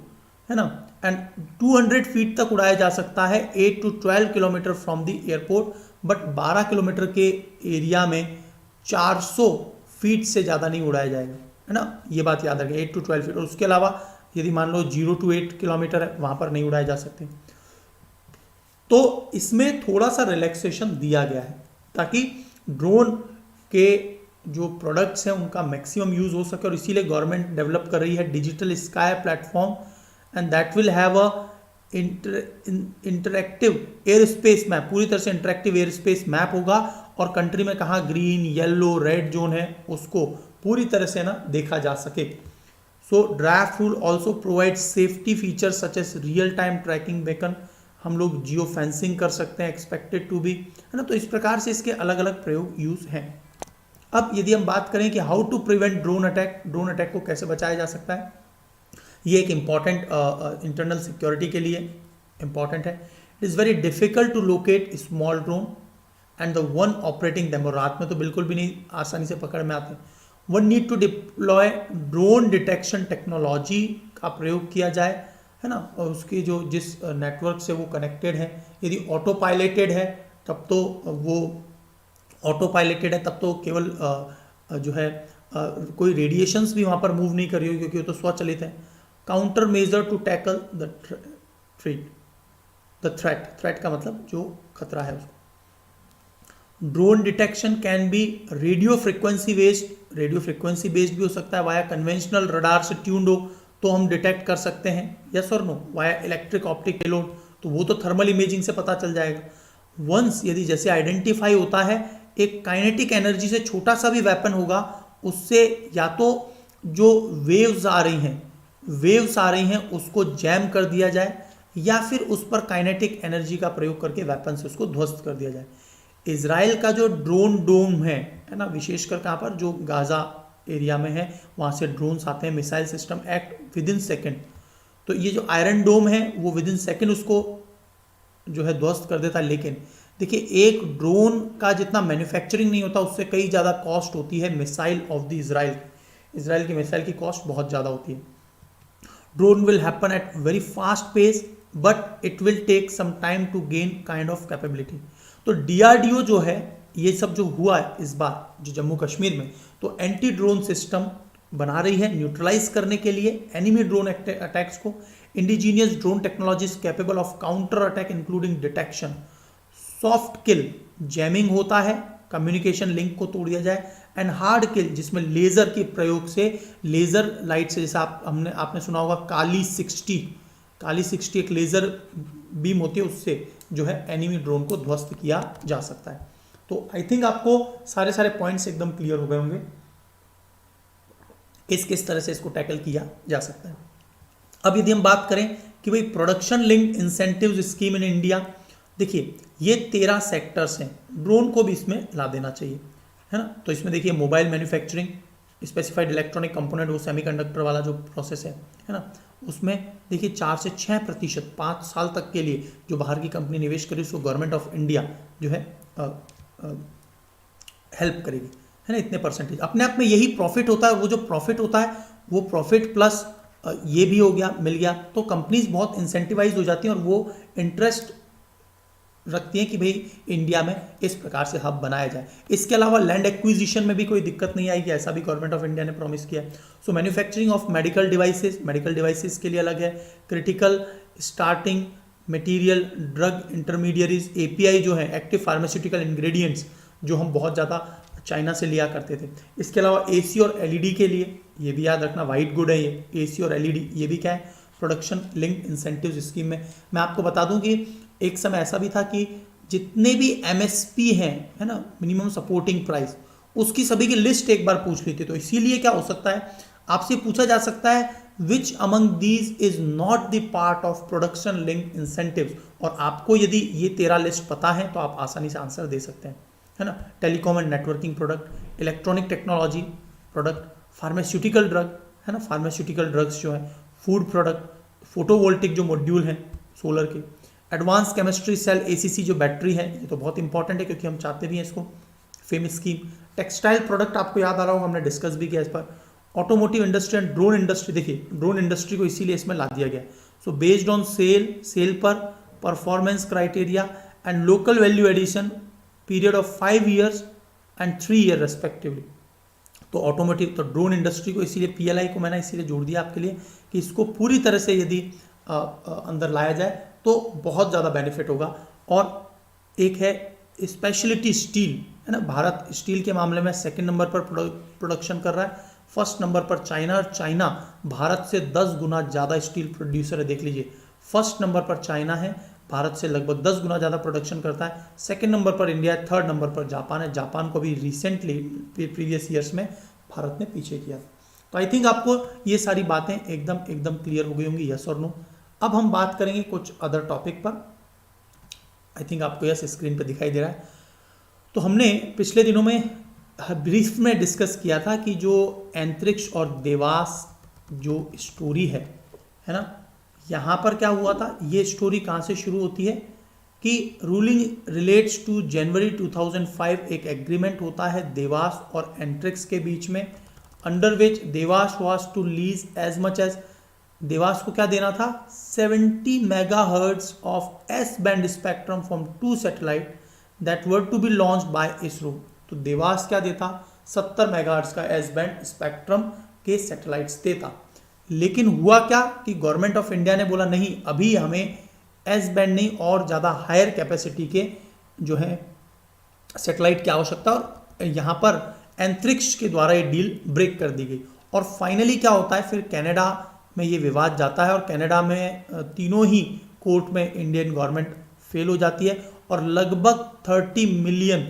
S1: है ना। एंड 200 फीट तक उड़ाया जा सकता है 8 to 12 kilometre from the airport, but 12 kilometre के एरिया में 400 फीट से ज़्यादा नहीं उड़ाया जाएगा, है ना, ये बात याद रखें, 8 to 12 फीट। और उसके अलावा यदि मान लो 0 to 8 किलोमीटर है, वहाँ पर नहीं उड़ाए जा सकते। तो इसमें थोड़ा सा रिलैक्सेशन दिया गया है ताकि ड्रोन के जो प्रोडक्ट्स हैं उनका मैक्सिमम यूज़ हो सके, और इसीलिए गवर्नमेंट डेवलप कर रही है digital sky platform, and that will have a interactive air space map, पूरी तरह से इंटरैक्टिव एयर स्पेस मैप होगा, और कंट्री में कहाँ ग्रीन, येलो, रेड जोन है उसको पूरी तरह से ना देखा जा सके। So draft rule also provide safety features such as real time tracking beacon, हम लोग जियो फेंसिंग कर सकते हैं, एक्सपेक्टेड टू बी, है ना। तो इस प्रकार से इसके अलग अलग प्रयोग यूज हैं। अब यदि हम बात करें कि how to prevent drone attack, drone attack को कैसे बचाया जा सकता है, ये एक इंपॉर्टेंट इंटरनल सिक्योरिटी के लिए इंपॉर्टेंट है। It is very difficult to locate small drone and the one operating them, और रात में तो बिल्कुल भी नहीं आसानी से पकड़ में आते। One need to deploy drone detection technology का प्रयोग किया जाए, है ना, और उसकी जो जिस नेटवर्क से वो कनेक्टेड है, यदि ऑटो पायलटेड है तब तो वो ऑटो पायलटेड है तब तो केवल जो है कोई रेडिएशंस भी वहाँ पर मूव नहीं कर रही हो क्योंकि वो तो स्वचालित है। Counter measure to tackle the threat का मतलब जो खतरा है उसको। Drone detection can be radio frequency based भी हो सकता है, वाया कन्वेंशनल रडार से ट्यून्ड हो तो हम डिटेक्ट कर सकते हैं, यस और no. Via electric optic payload तो वो तो थर्मल इमेजिंग से पता चल जाएगा। वंस यदि जैसे आइडेंटिफाई होता है एक काइनेटिक एनर्जी से छोटा सा भी वेपन होगा, उससे या तो जो वेव्स आ रही हैं उसको जैम कर दिया जाए, या फिर उस पर काइनेटिक एनर्जी का प्रयोग करके वेपन से उसको ध्वस्त कर दिया जाए। इजराइल का जो ड्रोन डोम है ना, विशेषकर कहाँ पर जो गाजा एरिया में है, वहाँ से ड्रोन्स आते हैं, missile system act with in second. तो ये जो आयरन डोम है वो विद इन सेकेंड उसको जो है ध्वस्त कर देता है। लेकिन देखिए एक ड्रोन का जितना मैन्युफैक्चरिंग नहीं होता, उससे कई ज़्यादा कॉस्ट होती है मिसाइल ऑफ द इजराइल की मिसाइल की कॉस्ट बहुत ज़्यादा होती है। Drone will happen at very fast pace but it will take some time to gain kind of capability. तो DRDO जो है ये सब जो हुआ है इस बार जो जम्मू कश्मीर में, तो एंटी ड्रोन सिस्टम बना रही है न्यूट्रलाइज करने के लिए एनिमी ड्रोन अटैक्स को, indigenous drone technologies capable of counter attack including detection, soft kill jamming होता है, कम्युनिकेशन लिंक को तोड़ दिया जाए, एंड हार्ड किल जिसमें लेजर के प्रयोग से, लेजर लाइट से, जैसा आपने सुना होगा काली 60 एक लेजर बीम होती है, उससे जो है एनिमी ड्रोन को ध्वस्त किया जा सकता है। तो आई थिंक आपको सारे पॉइंट्स एकदम क्लियर हो गए होंगे किस तरह से इसको टैकल किया जा सकता है। अब यदि हम बात करें कि भाई production linked incentives scheme in India, देखिए ये 13 सेक्टर्स हैं, ड्रोन को भी इसमें ला देना चाहिए, है ना। तो इसमें देखिए mobile manufacturing, specified electronic component, वो सेमीकंडक्टर वाला जो प्रोसेस है ना, उसमें देखिए 4 से 6% 5 साल तक के लिए जो बाहर की कंपनी निवेश करी उसको गवर्नमेंट ऑफ इंडिया जो है हेल्प करेगी, है ना, इतने परसेंटेज। अपने आप में यही प्रॉफिट होता है, वो जो प्रॉफिट होता है वो प्रॉफिट प्लस ये भी हो गया, मिल गया, तो कंपनीज बहुत इंसेंटिवाइज हो जाती हैं और वो इंटरेस्ट रखती हैं कि भाई इंडिया में इस प्रकार से हब बनाया जाए। इसके अलावा लैंड एक्विजिशन में भी कोई दिक्कत नहीं आएगी, ऐसा भी गवर्नमेंट ऑफ इंडिया ने प्रॉमिस किया है। सो मैन्युफैक्चरिंग ऑफ मेडिकल डिवाइसेस के लिए अलग है, critical starting material, drug intermediaries, API जो है एक्टिव फार्मास्यूटिकल इंग्रेडिएंट्स जो हम बहुत ज़्यादा चाइना से लिया करते थे। इसके अलावा एसी और एलईडी के लिए, ये भी याद रखना वाइट गुड है ये एसी और एलईडी, ये भी क्या है प्रोडक्शन लिंक्ड इंसेंटिव्स स्कीम में। मैं आपको बता दूं कि एक समय ऐसा भी था कि जितने भी एमएसपी हैं, है ना, मिनिमम सपोर्टिंग प्राइस, उसकी सभी की लिस्ट एक बार पूछ ली थी। तो इसीलिए क्या हो सकता है, आपसे पूछा जा सकता है which among these is not the part of production linked incentives, और आपको यदि ये 13 लिस्ट पता है तो आप आसानी से आंसर दे सकते हैं, है ना। Telecom and networking product, electronic technology product, pharmaceutical drug, है ना, फार्मास्यूटिकल ड्रग्स जो है, फूड प्रोडक्ट, फोटोवोल्टिक जो मॉड्यूल हैं सोलर के, एडवांस केमिस्ट्री सेल एसीसी जो बैटरी है, ये तो बहुत इंपॉर्टेंट है क्योंकि हम चाहते भी हैं इसको, फेम स्कीम, टेक्सटाइल प्रोडक्ट आपको याद आ रहा होगा, हमने डिस्कस भी किया इस पर, automotive industry and drone industry, देखिए ड्रोन इंडस्ट्री को इसीलिए इसमें ला दिया गया। सो बेस्ड ऑन सेल पर performance criteria and local value addition period of 5 years and 3 year respectively. तो ऑटोमोटिव, तो ड्रोन इंडस्ट्री को इसीलिए पीएलआई को मैंने इसीलिए जोड़ दिया आपके लिए कि इसको पूरी तरह से यदि अंदर लाया जाए तो बहुत ज़्यादा बेनिफिट होगा। और एक है स्पेशलिटी स्टील, है ना, भारत स्टील के मामले में 2nd नंबर पर प्रोडक्शन कर रहा है, 1st नंबर पर चाइना, और चाइना भारत से 10 गुना ज़्यादा स्टील प्रोड्यूसर है, देख लीजिए 1st नंबर पर चाइना है, भारत से लगभग 10 गुना ज़्यादा प्रोडक्शन करता है। 2nd नंबर पर इंडिया है, 3rd नंबर पर जापान है, जापान को भी रिसेंटली प्रीवियस ईयर्स में भारत ने पीछे किया। तो आई थिंक आपको ये सारी बातें एकदम क्लियर हो गई होंगी, यस और नो। अब हम बात करेंगे कुछ अदर टॉपिक पर, आई थिंक आपको यस स्क्रीन पर दिखाई दे रहा है। तो हमने पिछले दिनों में ब्रीफ में डिस्कस किया था कि जो अंतरिक्ष और देवास जो स्टोरी है ना, यहाँ पर क्या हुआ था, ये स्टोरी कहाँ से शुरू होती है कि रूलिंग रिलेट्स टू जनवरी 2005, एक एग्रीमेंट होता है देवास और एंट्रिक्स के बीच में, under which Devas was to lease as much as, Devas को क्या देना था 70 megahertz of S band spectrum from 2 satellite that were to be launched by ISRO. तो देवास क्या देता 70 मेगाहर्ट्ज का एस बैंड स्पेक्ट्रम के सैटेलाइट्स देता। लेकिन हुआ क्या कि गवर्नमेंट ऑफ इंडिया ने बोला नहीं, अभी हमें एस बैंड नहीं और ज़्यादा हायर कैपेसिटी के जो है सैटेलाइट की आवश्यकता, और यहाँ पर अंतरिक्ष के द्वारा ये डील ब्रेक कर दी गई। और फाइनली क्या होता है, फिर कनाडा में ये विवाद जाता है और कनाडा में तीनों ही कोर्ट में इंडियन गवर्नमेंट फेल हो जाती है और लगभग $30 मिलियन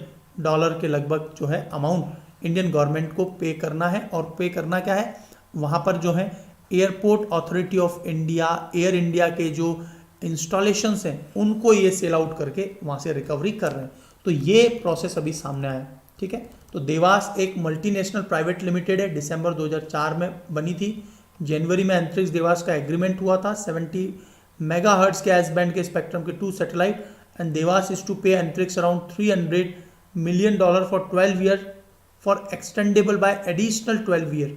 S1: के लगभग जो है अमाउंट इंडियन गवर्नमेंट को पे करना है। और पे करना क्या है, वहाँ पर जो है airport authority of India, air India के जो इंस्टॉलेशंस हैं उनको ये सेल आउट करके वहाँ से रिकवरी कर रहे हैं। तो ये प्रोसेस अभी सामने आया, ठीक है। तो देवास एक मल्टीनेशनल प्राइवेट लिमिटेड है, दिसंबर 2004 में बनी थी। जनवरी में अंतरिक्ष देवास का एग्रीमेंट हुआ था 70 मेगाहर्ट्ज के एस बैंड के स्पेक्ट्रम के 2 satellite, and Devas is to pay Antariksh around $300 million for 12 year for extendable by additional 12 year.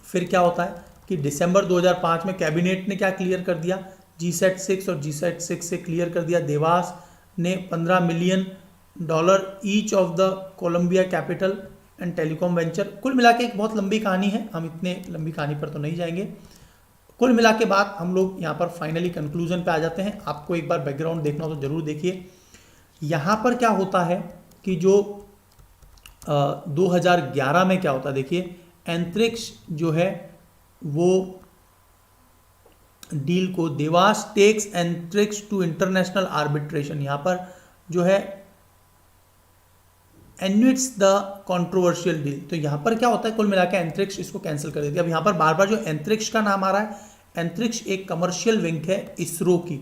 S1: फिर क्या होता है कि दिसंबर 2005 में कैबिनेट ने क्या क्लियर कर दिया, GSAT 6 और GSAT 6 से क्लियर कर दिया, देवास ने $15 million dollar each of the Columbia capital and telecom venture. कुल मिला के एक बहुत लंबी कहानी है, हम इतने लंबी कहानी पर तो नहीं जाएंगे। कुल मिला के बात हम लोग यहाँ पर फाइनली कंक्लूजन पे आ जाते हैं। आपको एक बार बैकग्राउंड देखना हो तो जरूर देखिए। यहाँ पर क्या होता है कि जो 2011 में क्या होता है, देखिए एंथ्रिक्स जो है वो डील को Devas takes Antrix to international arbitration, यहाँ पर जो है एन्विट्स द कंट्रोवर्शियल डील। तो यहाँ पर क्या होता है, कुल मिला के एंथ्रिक्स इसको कैंसिल कर देती है। अब यहाँ पर बार बार जो एंथ्रिक्स का नाम आ रहा है, एंथ्रिक्स एक कमर्शियल विंग है इसरो की,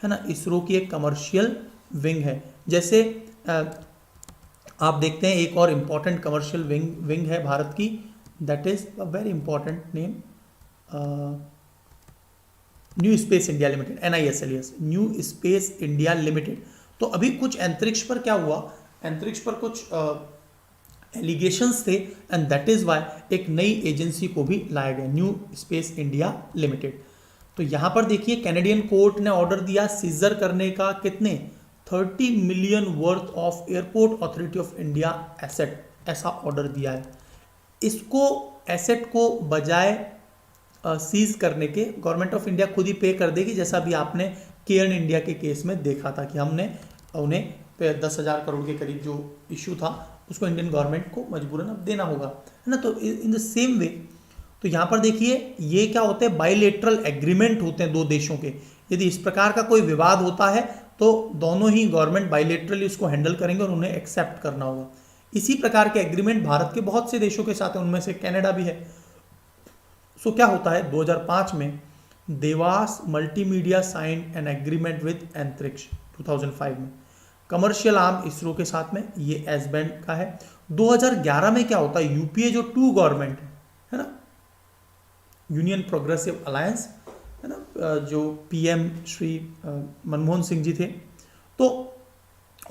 S1: है ना, इसरो की एक कमर्शियल विंग है। जैसे आप देखते हैं एक और इम्पॉर्टेंट कमर्शियल विंग है भारत की, that is a very important name, new space India limited, NISL, new space India limited. तो अभी कुछ अंतरिक्ष पर क्या हुआ, अंतरिक्ष पर कुछ एलिगेशंस थे एंड दैट इज वाई एक नई एजेंसी को भी लाया गया, न्यू स्पेस इंडिया लिमिटेड। तो यहां पर देखिए कैनेडियन कोर्ट ने ऑर्डर दिया सीजर करने का, कितने 30 million worth of airport authority of India asset, ऐसा ऑर्डर दिया है। इसको एसेट को बजाय सीज करने के गवर्नमेंट ऑफ इंडिया खुद ही पे कर देगी, जैसा भी आपने केयर्न इंडिया के केस में देखा था कि हमने उन्हें 10,000 करोड़ के करीब जो इशू था उसको इंडियन गवर्नमेंट को मजबूरन अब देना होगा, है ना। तो इन द सेम वे तो यहाँ पर देखिए ये क्या होते हैं, बाइलेटरल एग्रीमेंट होते हैं दो देशों के। यदि इस प्रकार का कोई विवाद होता है तो दोनों ही गवर्नमेंट बाइलेटरली उसको हैंडल करेंगे और उन्हें एक्सेप्ट करना होगा। इसी प्रकार के एग्रीमेंट भारत के बहुत से देशों के साथ है, उनमें से कनाडा भी है। सो क्या होता है 2005 में Devas multimedia sign an agreement with Antrix, 2005 में कमर्शियल आर्म इसरो के साथ में, ये एस बैंड का है। 2011 में क्या होता है, यूपीए जो 2 गवर्नमेंट है ना, यूनियन प्रोग्रेसिव अलायंस, है ना, जो पीएम श्री मनमोहन सिंह जी थे, तो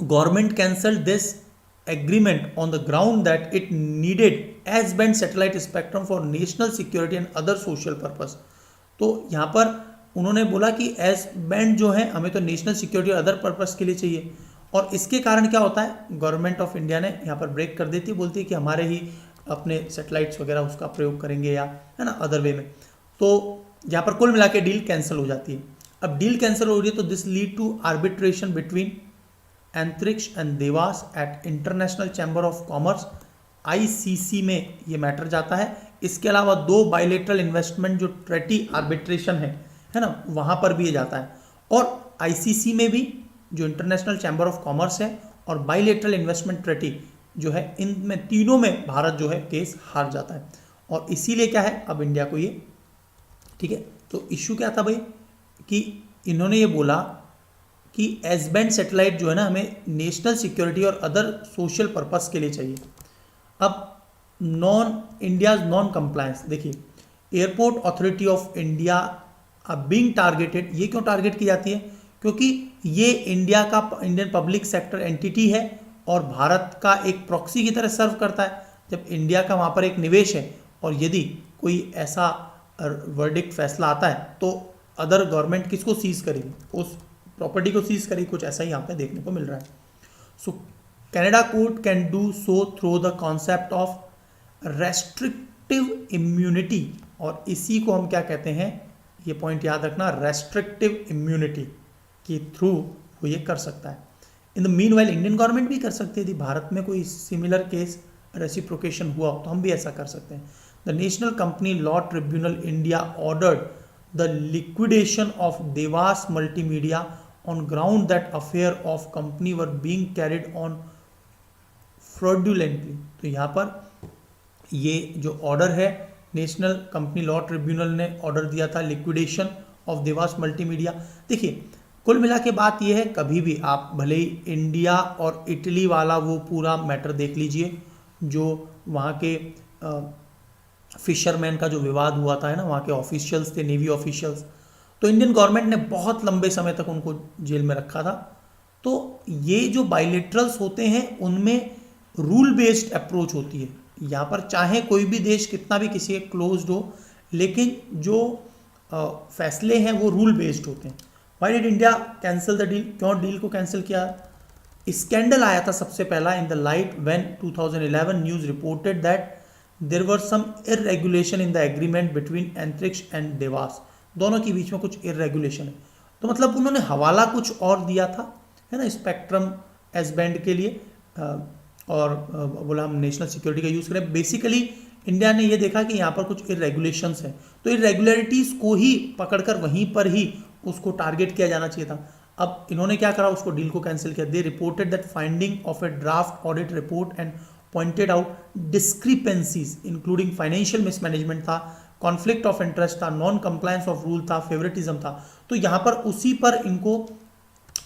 S1: government cancel this agreement on the ground that it needed S-band satellite spectrum for national security and other social purpose। तो यहाँ पर उन्होंने बोला कि एस बैंड जो है हमें तो नेशनल सिक्योरिटी और अदर पर्पस के लिए चाहिए, और इसके कारण क्या होता है गवर्नमेंट ऑफ इंडिया ने यहाँ पर ब्रेक कर देती है, बोलती है कि हमारे ही अपने सैटेलाइट्स वगैरह उसका प्रयोग करेंगे या है ना अदर वे में। तो यहाँ पर कुल मिला के डील कैंसिल हो जाती है। अब डील कैंसिल हो रही है तो this lead to arbitration between Antrix and Devas at international chamber of commerce, ICC में ये मैटर जाता है। इसके अलावा 2 बाइलेटरल इन्वेस्टमेंट जो ट्रेटी आर्बिट्रेशन है ना, वहाँ पर भी ये जाता है, और ICC में भी जो इंटरनेशनल चैम्बर ऑफ कॉमर्स है और बाइलेटरल इन्वेस्टमेंट ट्रेटी जो है, इनमें तीनों में भारत जो है केस हार जाता है। और इसीलिए क्या है अब इंडिया को ये, ठीक है, तो इश्यू क्या था भाई कि इन्होंने ये बोला कि एस बैंड सैटेलाइट जो है ना हमें नेशनल सिक्योरिटी और अदर सोशल पर्पस के लिए चाहिए। अब इंडियाज नॉन कंप्लायंस, देखिए airport authority of India being targeted, ये क्यों टारगेट की जाती है, क्योंकि ये इंडियन पब्लिक सेक्टर एंटिटी है और भारत का एक प्रॉक्सी की तरह सर्व करता है। जब इंडिया का वहाँ पर एक निवेश है और यदि कोई ऐसा वर्डिक्ट फैसला आता है तो अदर गवर्नमेंट किसको सीज करेगी, उस प्रॉपर्टी को सीज करेगी, कुछ ऐसा ही यहाँ पे देखने को मिल रहा है। सो Canada court can do so through the concept of restrictive immunity, और इसी को हम क्या कहते हैं, ये पॉइंट याद रखना, रेस्ट्रिक्टिव इम्यूनिटी के थ्रू वो ये कर सकता है। In the mean while Indian government भी कर सकती है, यदि भारत में कोई सिमिलर केस रेसिप्रोकेशन हुआ तो हम भी ऐसा कर सकते हैं। The national company law tribunal India ordered the liquidation of Dewas multimedia on ground that affair of company were being carried on fraudulently। तो यहाँ पर ये जो ऑर्डर है नेशनल कंपनी लॉ ट्रिब्यूनल ने ऑर्डर दिया था लिक्विडेशन ऑफ देवास मल्टीमीडिया। देखिए कुल मिला के बात ये है, कभी भी आप भले ही इंडिया और इटली वाला वो पूरा मैटर देख लीजिए जो वहाँ के फिशरमैन का जो विवाद हुआ था, है ना, वहाँ के ऑफिशियल्स थे, नेवी ऑफिशियल्स, तो इंडियन गवर्नमेंट ने बहुत लंबे समय तक उनको जेल में रखा था। तो ये जो बाइलेटरल्स होते हैं उनमें रूल बेस्ड अप्रोच होती है। यहाँ पर चाहे कोई भी देश कितना भी किसी एक क्लोज्ड हो, लेकिन जो फैसले हैं वो रूल बेस्ड होते हैं। Why did India cancel the deal, क्यों डील को कैंसिल किया, स्कैंडल आया था सबसे पहला in the light when 2011 news reported that there were some irregulation in the agreement between Antariksh and Devas, दोनों के बीच में कुछ इरेगुलेशन है। तो मतलब उन्होंने हवाला कुछ और दिया था, है ना, स्पेक्ट्रम एस बैंड के लिए, और बोला हम नेशनल सिक्योरिटी का यूज़ करें। बेसिकली इंडिया ने ये देखा कि यहाँ पर कुछ इरेगुलेशंस हैं, तो इरेगुलरिटीज़ को ही पकड़कर वहीं पर ही उसको टारगेट किया जाना चाहिए था। अब इन्होंने क्या करा, उसको डील को कैंसिल किया। दे reported that finding of A draft audit report and pointed out discrepancies including financial mismanagement था, कॉन्फ्लिक्ट ऑफ इंटरेस्ट था, नॉन कंप्लायंस ऑफ रूल था, फेवरेटिज्म था। तो यहाँ पर उसी पर इनको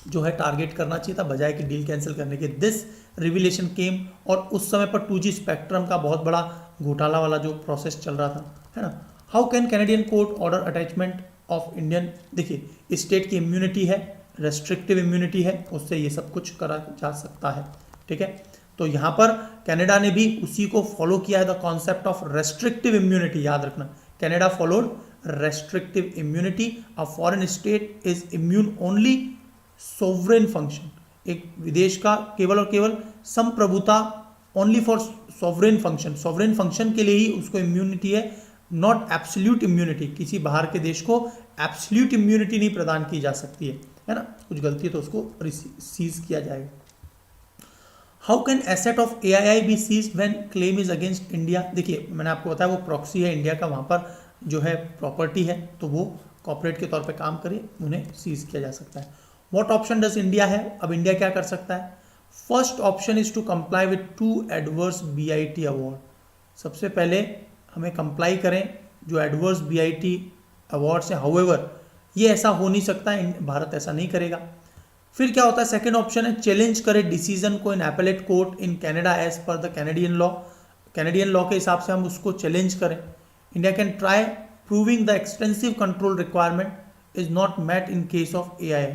S1: जो है टारगेट करना चाहिए था बजाय कि डील कैंसिल करने के। दिस रिविलेशन केम, और उस समय पर 2G स्पेक्ट्रम का बहुत बड़ा घोटाला वाला जो प्रोसेस चल रहा था, है ना। How can Canadian court order attachment of Indian, देखिए स्टेट की इम्यूनिटी है, रेस्ट्रिक्टिव इम्यूनिटी है, उससे ये सब कुछ करा जा सकता है, ठीक है। तो यहाँ पर कनाडा ने भी उसी को फॉलो किया है, the concept of restrictive immunity, याद रखना, Canada followed restrictive immunity. A foreign state is immune only sovereign function, एक विदेश का केवल और केवल संप्रभुता, only for sovereign function, sovereign function के लिए ही उसको इम्यूनिटी है, नॉट एब्सोल्यूट इम्यूनिटी। किसी बाहर के देश को एब्सोल्यूट इम्यूनिटी नहीं प्रदान की जा सकती है ना, कुछ गलती है तो उसको सीज किया जाएगा। How can asset of AII be seize when claim is against India, देखिए मैंने आपको बताया वो प्रॉक्सी है इंडिया का, वहाँ पर जो है प्रॉपर्टी है तो वो कॉर्पोरेट के तौर पे काम करे, उन्हें सीज किया जा सकता है। व्हाट ऑप्शन डज इंडिया है, अब इंडिया क्या कर सकता है। First option is to comply with 2 adverse BIT award, सबसे पहले हमें कंप्लाई करें जो एडवर्स BIT अवार्ड से। हाउएवर ये ऐसा हो नहीं सकता, भारत ऐसा नहीं करेगा। फिर क्या होता है, सेकंड ऑप्शन है चैलेंज करे डिसीजन को in appellate court in Canada as per the Canadian law, Canadian law के हिसाब से हम उसको चैलेंज करें। India can try proving the extensive control requirement is not met in case of AII,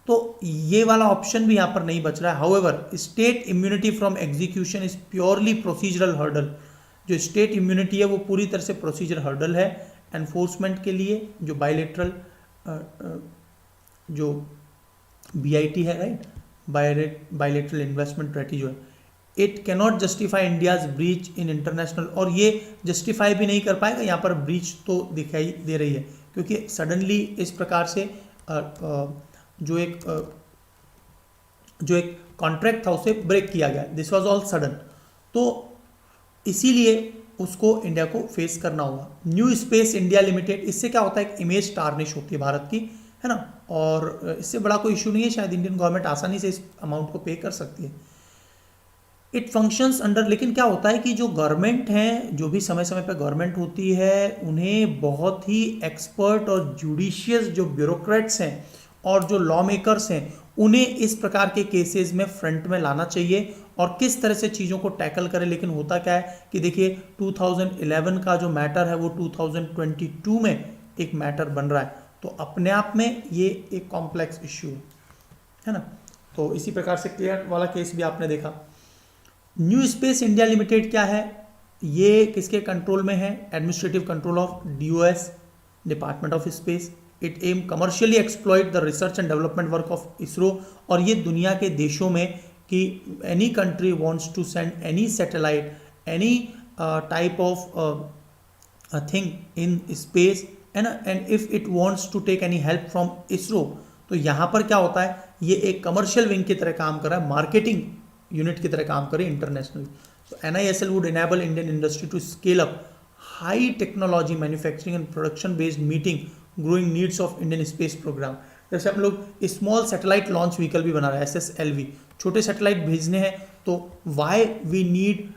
S1: तो ये वाला ऑप्शन भी यहाँ पर नहीं बच रहा है। However state immunity from execution is purely procedural hurdle, जो स्टेट इम्यूनिटी है वो पूरी तरह से प्रोसीजर हर्डल है एनफोर्समेंट के लिए। जो बायलेटरल जो BIT है, राइट, बायलेटरल इन्वेस्टमेंट ट्रीटी जो है, it cannot justify India's breach in international, और ये जस्टिफाई भी नहीं कर पाएगा, यहाँ पर ब्रीच तो दिखाई दे रही है क्योंकि सडनली इस प्रकार से जो एक कॉन्ट्रैक्ट था उसे ब्रेक किया गया, दिस वाज ऑल सडन, तो इसीलिए उसको इंडिया को फेस करना होगा। न्यू स्पेस इंडिया लिमिटेड, इससे क्या होता है, एक इमेज टार्निश होती है भारत की, है ना, और इससे बड़ा कोई इशू नहीं है, शायद इंडियन गवर्नमेंट आसानी से इस अमाउंट को पे कर सकती है। इट फंक्शंस अंडर, लेकिन क्या होता है कि जो गवर्नमेंट है, जो भी समय समय पर गवर्नमेंट होती है, उन्हें बहुत ही एक्सपर्ट और जुडिशियस जो ब्यूरोक्रेट्स हैं और जो लॉ मेकर्स हैं, उन्हें इस प्रकार के केसेस में फ्रंट में लाना चाहिए और किस तरह से चीज़ों को टैकल करें। लेकिन होता क्या है कि देखिए 2011 का जो मैटर है वो 2022 में एक मैटर बन रहा है, तो अपने आप में ये एक कॉम्प्लेक्स इश्यू है ना। तो इसी प्रकार से क्लियर वाला केस भी आपने देखा। न्यू स्पेस इंडिया लिमिटेड क्या है, ये किसके कंट्रोल में है, administrative control of DOS, department of space. It aim commercially exploit the research and development work of ISRO, और ये दुनिया के देशों में कि any country wants to send any satellite, any type of thing in space, है ना, and if it wants to take any help from ISRO, तो यहाँ पर क्या होता है, ये एक कमर्शियल विंग की तरह काम कर रहा है, मार्केटिंग यूनिट की तरह काम करे इंटरनेशनल। तो NISL would enable Indian industry to scale up high technology manufacturing and production based meeting growing needs of Indian space programme. जैसे हम लोग स्मॉल सैटेलाइट लॉन्च व्हीकल भी बना रहे हैं, SSLV, छोटे सैटेलाइट भेजने हैं, तो वाई वी नीड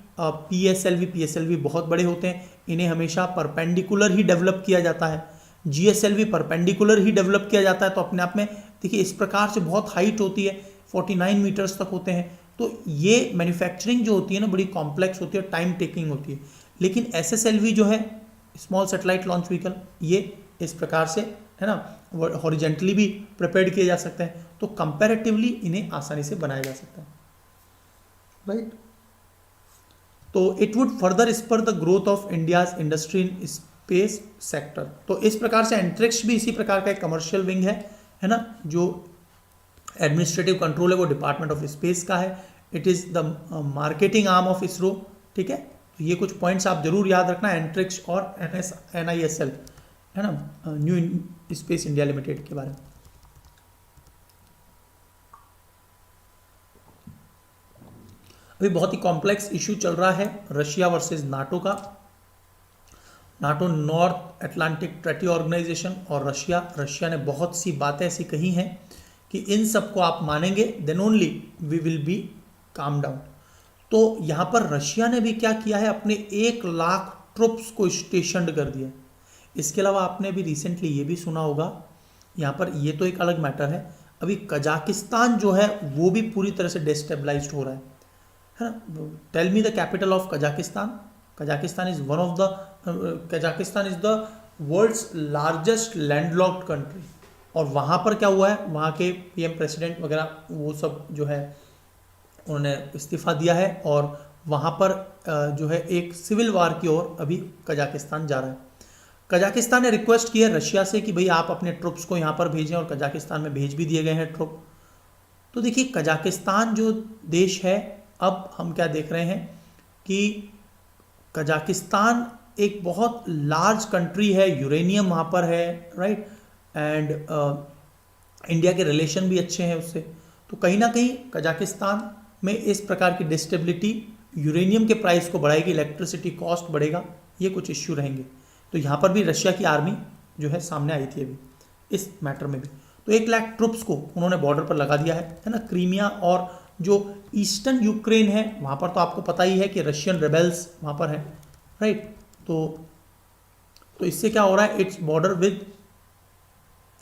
S1: PSLV बहुत बड़े होते हैं, इन्हें हमेशा परपेंडिकुलर ही डेवलप किया जाता है, GSLV परपेंडिकुलर ही डेवलप किया जाता है। तो अपने आप में देखिए इस प्रकार से बहुत हाइट होती है, 49 मीटर्स तक होते हैं, तो ये मैन्युफैक्चरिंग जो होती है ना बड़ी कॉम्प्लेक्स होती है, टाइम टेकिंग होती है। लेकिन SSLV जो है, स्मॉल सैटेलाइट लॉन्च व्हीकल, ये इस प्रकार से, है ना, हॉरिजेंटली भी प्रिपेयर किए जा सकते हैं, तो कंपैरेटिवली इन्हें आसानी से बनाया जा सकता है, राइट। तो it would further spur the growth of India's industry in space sector. तो इस प्रकार से एंट्रिक्स भी इसी प्रकार का एक कमर्शियल विंग है ना, जो एडमिनिस्ट्रेटिव कंट्रोल है वो डिपार्टमेंट ऑफ स्पेस का है, it is the marketing arm of ISRO, ठीक है। तो ये कुछ पॉइंट्स आप जरूर याद रखना, एंट्रिक्स और NISL है ना, न्यू स्पेस इंडिया लिमिटेड के बारे में। अभी बहुत ही कॉम्प्लेक्स इशू चल रहा है रशिया वर्सेस नाटो का। NATO North Atlantic Treaty Organisation और रशिया ने बहुत सी बातें ऐसी कही हैं कि इन सबको आप मानेंगे then only we will be calm down. तो यहाँ पर रशिया ने भी क्या किया है, अपने 1,00,000 ट्रुप्स को स्टेशनड कर दिया। इसके अलावा आपने भी रिसेंटली ये भी सुना होगा, यहाँ पर ये तो एक अलग मैटर है, अभी कजाकिस्तान जो है वो भी पूरी तरह से डिस्टेबलाइज्ड हो रहा है ना। Tell me the capital of Kazakhstan. Kazakhstan is one of the Kazakhstan is the world's largest landlocked country. और वहाँ पर क्या हुआ है, वहाँ के PM प्रेसिडेंट वगैरह वो सब जो है उन्होंने इस्तीफा दिया है और वहाँ पर जो है एक सिविल वार की ओर अभी कजाकिस्तान जा रहा है। कजाकिस्तान ने रिक्वेस्ट की है रशिया से कि भाई आप अपने ट्रुप्स को यहाँ पर भेजें, और कजाकिस्तान में भेज भी दिए गए हैं ट्रुप। तो देखिए कजाकिस्तान जो देश है, अब हम क्या देख रहे हैं कि कजाकिस्तान एक बहुत लार्ज कंट्री है, यूरेनियम वहाँ पर है, राइट, एंड इंडिया के रिलेशन भी अच्छे हैं उससे। तो कहीं ना कहीं कजाकिस्तान में इस प्रकार की डिस्टेबिलिटी यूरेनियम के प्राइस को बढ़ाएगी, इलेक्ट्रिसिटी कॉस्ट बढ़ेगा, ये कुछ इश्यू रहेंगे। तो यहाँ पर भी रशिया की आर्मी जो है सामने आई थी अभी इस मैटर में भी। तो 1,00,000 ट्रुप्स को उन्होंने बॉर्डर पर लगा दिया है ना। क्रीमिया और जो ईस्टर्न यूक्रेन है वहाँ पर तो आपको पता ही है कि रशियन रेबेल्स वहाँ पर है, राइट। तो इससे क्या हो रहा है, its border with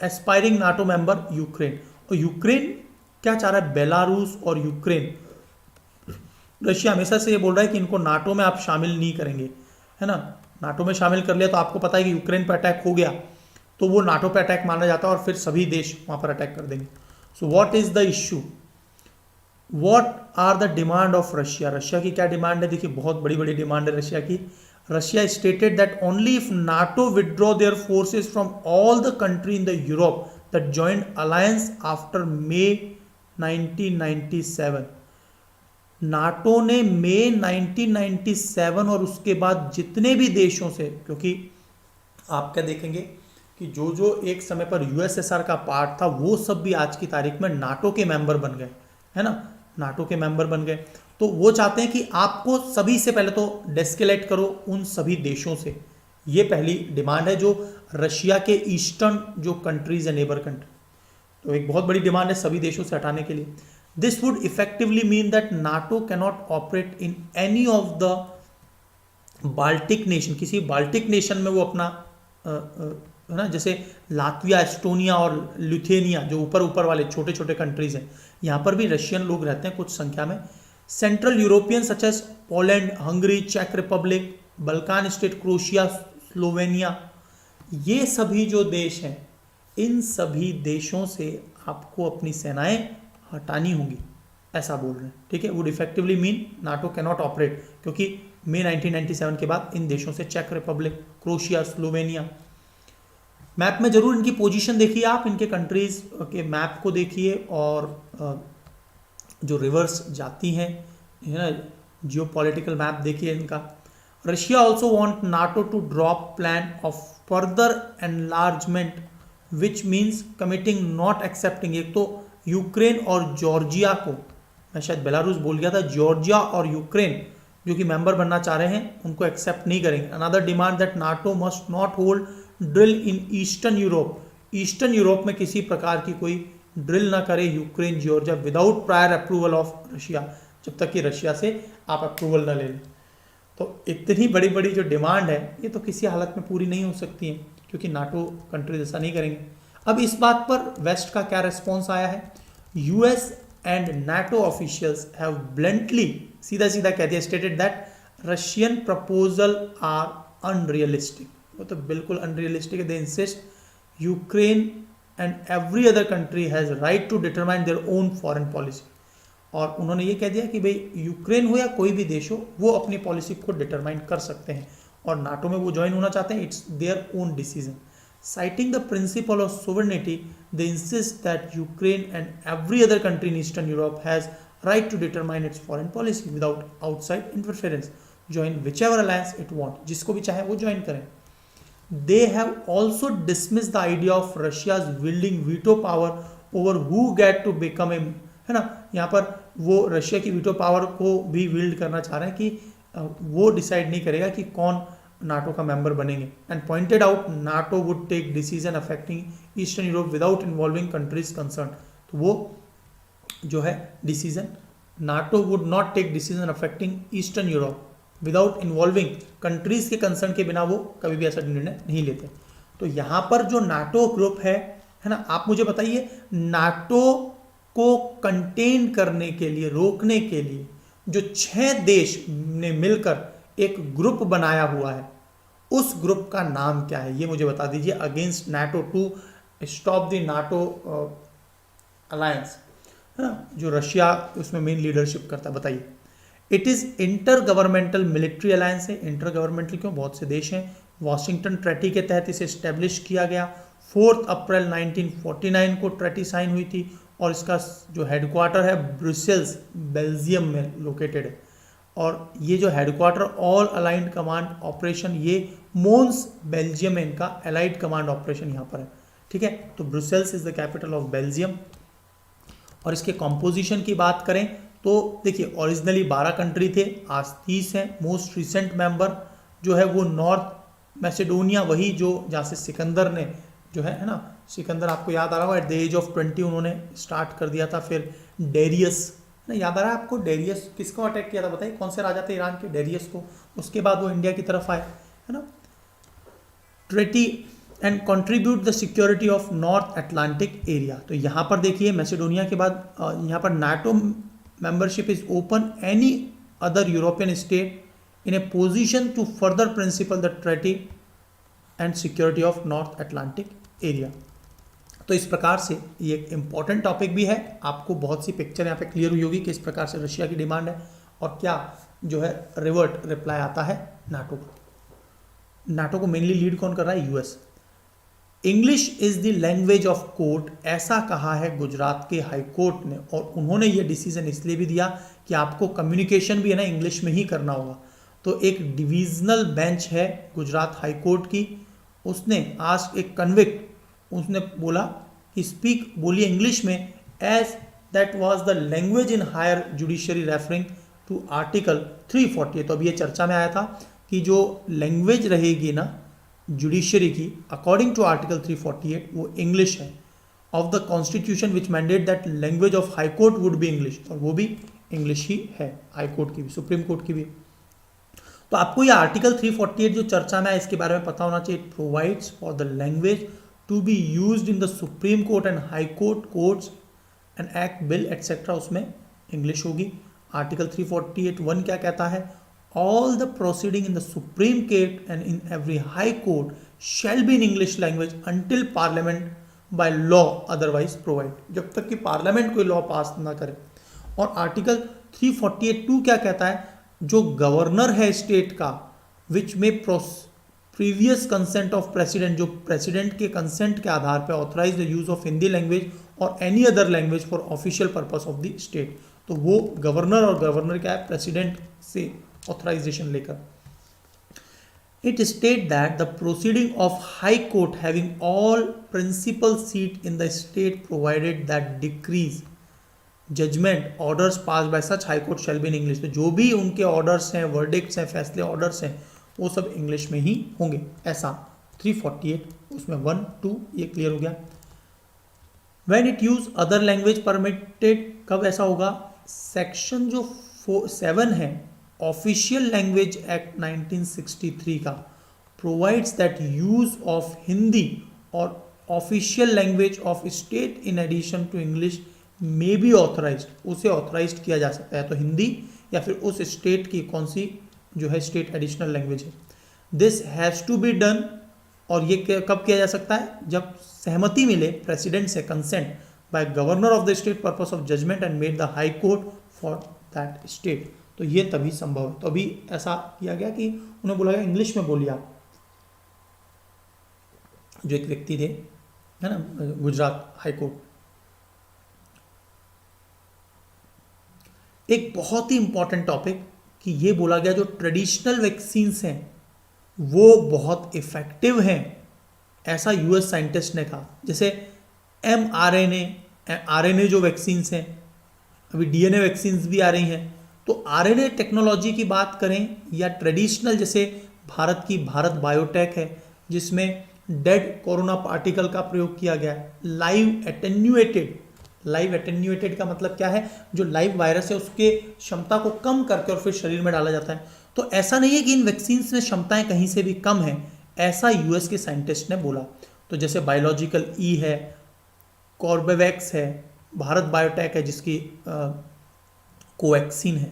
S1: aspiring NATO member Ukraine. और यूक्रेन क्या चाह रहा है, बेलारूस और यूक्रेन, रशिया हमेशा से ये बोल रहा है कि इनको नाटो में आप शामिल नहीं करेंगे, है ना। नाटो में शामिल कर लिया तो आपको पता है कि यूक्रेन पर अटैक हो गया तो वो नाटो पे अटैक माना जाता है और फिर सभी देश वहाँ पर अटैक कर देंगे। So what is the issue, what are the demand of Russia. Russia की क्या डिमांड है, देखिए बहुत बड़ी बड़ी डिमांड है रशिया की। Russia stated that only if NATO withdraw their forces from all the country in the Europe that joined alliance after May 1997। NATO ने मई 1997 और उसके बाद जितने भी देशों से, क्योंकि आप क्या देखेंगे कि जो जो एक समय पर USSR का पार्ट था वो सब भी आज की तारीख में नाटो के मेंबर बन गए, है ना, नाटो के मेंबर बन गए। तो वो चाहते हैं कि आपको सभी से पहले तो डेस्केलेट करो उन सभी देशों से, ये पहली डिमांड है जो रशिया के ईस्टर्न जो कंट्रीज है, नेबर कंट्री। तो एक बहुत बड़ी डिमांड है सभी देशों से हटाने के लिए। This would effectively mean that NATO cannot operate in any of the Baltic nation. किसी बाल्टिक नेशन में वो अपना है ना, जैसे लातविया, एस्टोनिया और लिथुएनिया जो ऊपर ऊपर वाले छोटे छोटे कंट्रीज हैं, यहाँ पर भी रशियन लोग रहते हैं कुछ संख्या में। Central European such as Poland, Hungary, चेक Republic, Balkan state, Croatia, Slovenia, ये सभी जो देश हैं इन सभी देशों से आपको अपनी सेनाएं हटानी होंगी, ऐसा बोल रहे हैं, ठीक है। Would effectively mean NATO cannot operate, क्योंकि मई 1997 के बाद इन देशों से चेक रिपब्लिक, क्रोशिया, स्लोवेनिया। मैप में जरूर इनकी पोजीशन देखिए आप, इनके कंट्रीज के मैप को देखिए और जो रिवर्स जाती हैं, है ना, जियो पॉलिटिकल मैप देखिए इनका। Russia also want NATO to drop plan of further enlargement which means committing not accepting. एक तो यूक्रेन और जॉर्जिया को, मैं शायद बेलारूस बोल गया था, जॉर्जिया और यूक्रेन जो कि मेंबर बनना चाह रहे हैं उनको एक्सेप्ट नहीं करेंगे। Another demand that NATO must not hold drill in eastern Europe. Eastern Europe में किसी प्रकार की कोई ड्रिल ना करे Ukraine, Georgia without prior approval of Russia, जब तक कि रशिया से आप अप्रूवल ना ले लें। तो इतनी बड़ी बड़ी जो डिमांड है ये तो किसी हालत में पूरी नहीं हो सकती है, क्योंकि नाटो कंट्रीज ऐसा नहीं करेंगे। अब इस बात पर वेस्ट का क्या रिस्पॉन्स आया है, US and NATO officials have bluntly, सीधा सीधा कह दिया, stated that Russian proposal are unrealistic. वो तो बिल्कुल अनरियलिस्टिक है। They insist Ukraine and every other country has right to determine their own foreign policy. और उन्होंने ये कह दिया कि भाई यूक्रेन हो या कोई भी देश हो वो अपनी पॉलिसी को डिटरमाइन कर सकते हैं, और नाटो में वो ज्वाइन होना चाहते हैं, it's their own decision. Citing the principle of sovereignty, they insist that Ukraine and every other country in Eastern Europe has right to determine its foreign policy without outside interference. Join whichever alliance it want. जिसको भी चाहे वो join करें. They have also dismissed the idea of Russia's wielding veto power over who get to become a, है ना, यहाँ पर वो रशिया की वीटो पावर को भी विल्ड करना चाह रहे हैं कि वो डिसाइड नहीं करेगा कि कौन नाटो का मेंबर बनेंगे. And pointed out NATO would take decision affecting Eastern Europe without involving countries concern. तो वो जो है decision, NATO would not take decision affecting Eastern Europe without involving countries के कंसर्न के बिना वो कभी भी ऐसा निर्णय नहीं लेते. तो यहाँ पर जो नाटो ग्रुप है ना, आप मुझे बताइए नाटो को कंटेन करने के लिए, रोकने के लिए जो 6 देश ने मिलकर एक ग्रुप बनाया हुआ है, उस ग्रुप का नाम क्या है ये मुझे बता दीजिए. Against NATO, to stop the NATO alliance, है ना, जो रशिया उसमें मेन लीडरशिप करता है. बताइए. It is inter governmental military alliance है. इंटर गवर्नमेंटल क्यों? बहुत से देश हैं. वॉशिंगटन ट्रेटी के तहत इसे स्टैब्लिश किया गया. 4 अप्रैल 1949 को ट्रेटी साइन हुई थी और इसका जो हेडक्वार्टर है ब्रुसेल्स, बेल्जियम में लोकेटेड है. और ये जो headquarter all aligned command operation, ये मोन्स बेल्जियम में इनका अलाइड कमांड ऑपरेशन यहाँ पर है. ठीक है. तो Brussels is the capital of Belgium. और इसके कॉम्पोजिशन की बात करें तो देखिए ओरिजिनली 12 कंट्री थे, आज 30 हैं. मोस्ट रिसेंट मेंबर जो है वो नॉर्थ मैसेडोनिया, वही जो जहाँ से सिकंदर ने जो है ना, सिकंदर आपको याद आ रहा होगा एट द एज ऑफ 20 उन्होंने स्टार्ट कर दिया था. फिर डेरियस ना, याद आ रहा है आपको? डेरियस किसको अटैक किया था बताइए, कौन से राजा थे ईरान के? डेरियस को. उसके बाद वो इंडिया की तरफ आए, है ना. Treaty and contribute the security of North Atlantic area. तो यहाँ पर देखिए मैसेडोनिया के बाद यहाँ पर NATO membership is open any other European state in a position to further principal the treaty and security of North Atlantic area. तो इस प्रकार से ये एक इम्पॉर्टेंट टॉपिक भी है. आपको बहुत सी पिक्चर यहाँ पे क्लियर हुई होगी कि इस प्रकार से रशिया की डिमांड है और क्या जो है रिवर्ट रिप्लाई आता है नाटो को. नाटो को मेनली लीड कौन कर रहा है? US. English is the language of court, ऐसा कहा है गुजरात के हाई कोर्ट ने. और उन्होंने ये डिसीजन इसलिए भी दिया कि आपको कम्युनिकेशन भी है ना इंग्लिश में ही करना होगा. तो एक डिविजनल बेंच है गुजरात हाई कोर्ट की, उसने आज एक कन्विक्ट, उसने बोला कि स्पीक, बोलिए इंग्लिश में, as that was the language in higher judiciary referring to article 348. तो अभी ये चर्चा में आया था कि जो लैंग्वेज रहेगी ना जुडिशरी की अकॉर्डिंग टू आर्टिकल 348 वो इंग्लिश है of the constitution which mandate that language of High court would be English. और वो भी इंग्लिश ही है, हाई कोर्ट की भी, सुप्रीम कोर्ट की भी. तो आपको ये आर्टिकल 348 जो चर्चा में है इसके बारे में पता होना चाहिए. It provides for the language to be used in the Supreme Court and High Court courts and act bill etcetera, उसमें इंग्लिश होगी. आर्टिकल 348(1) क्या कहता है? All the proceeding in the Supreme Court and in every High Court shall be in English language until parliament by law otherwise provide, जब तक कि parliament कोई law पास ना करे. और आर्टिकल 348(2) क्या कहता है? जो गवर्नर है स्टेट का, विच में प्रीवियस कंसेंट ऑफ प्रेसिडेंट, जो प्रेसिडेंट के कंसेंट के आधार पर authorize the use of Hindi language और any other language for official purpose of the state. तो वो गवर्नर, और गवर्नर क्या है? प्रेसिडेंट से ऑथराइजेशन लेकर. It state that the proceeding of High Court having all principal seat in the state provided that decrees judgment orders pass by such High Court shall be in English. तो जो भी उनके orders हैं, verdicts हैं, फैसले orders हैं, वो सब इंग्लिश में ही होंगे. ऐसा 348 उसमें 1, 2 ये क्लियर हो गया. When it use other language permitted, कब ऐसा होगा? सेक्शन जो 7 है ऑफिशियल लैंग्वेज एक्ट 1963 का provides that use of Hindi और official language of state in addition to English may be authorized, उसे ऑथराइज्ड किया जा सकता है. तो हिंदी या फिर उस स्टेट की कौन सी जो है स्टेट एडिशनल लैंग्वेज है. This has to be done, और ये कब किया जा सकता है? जब सहमति मिले प्रेसिडेंट से, consent by governor of the state purpose of judgement and made the high court for that state. तो ये तभी संभव है. तो अभी ऐसा किया गया कि उन्हें बोला गया इंग्लिश में बोलिए आप. जो एक व्यक्ति थे, है ना, गुजरात हाई कोर्ट, एक बहुत ही इंपॉर्टेंट टॉपिक कि ये बोला गया जो ट्रेडिशनल वैक्सीन्स हैं वो बहुत इफेक्टिव हैं, ऐसा यूएस साइंटिस्ट ने कहा। जैसे आरएनए जो वैक्सीन्स हैं, अभी डीएनए वैक्सीन्स भी आ रही हैं, तो आरएनए टेक्नोलॉजी की बात करें या ट्रेडिशनल, जैसे भारत बायोटेक है जिसमें डेड कोरोना पार्टिकल का प्रयोग किया गया है, लाइव एटेन्यूएटेड का मतलब क्या है, जो लाइव वायरस है उसके क्षमता को कम करके और फिर शरीर में डाला जाता है। तो ऐसा नहीं है कि इन वैक्सीन्स में क्षमताएं कहीं से भी कम है, ऐसा यूएस के साइंटिस्ट ने बोला। तो जैसे बायोलॉजिकल ई है, कॉर्बेवैक्स है, भारत बायोटेक है जिसकी कोवैक्सीन है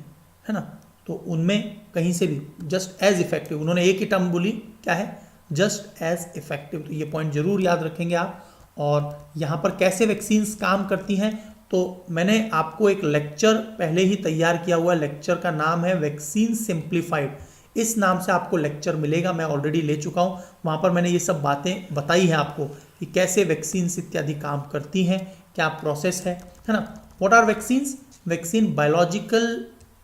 S1: ना, तो उनमें कहीं से भी जस्ट एज इफेक्टिव, उन्होंने एक ही टर्म बोली, क्या है, जस्ट एज इफेक्टिव। तो ये पॉइंट जरूर याद रखेंगे आप। और यहाँ पर कैसे वैक्सीन्स काम करती हैं, तो मैंने आपको एक लेक्चर पहले ही तैयार किया हुआ है, लेक्चर का नाम है वैक्सीन सिंप्लीफाइड, इस नाम से आपको लेक्चर मिलेगा, मैं ऑलरेडी ले चुका हूँ। वहाँ पर मैंने ये सब बातें बताई हैं आपको कि कैसे वैक्सीन्स इत्यादि काम करती हैं, क्या प्रोसेस है ना। What are vaccines? Vaccine biological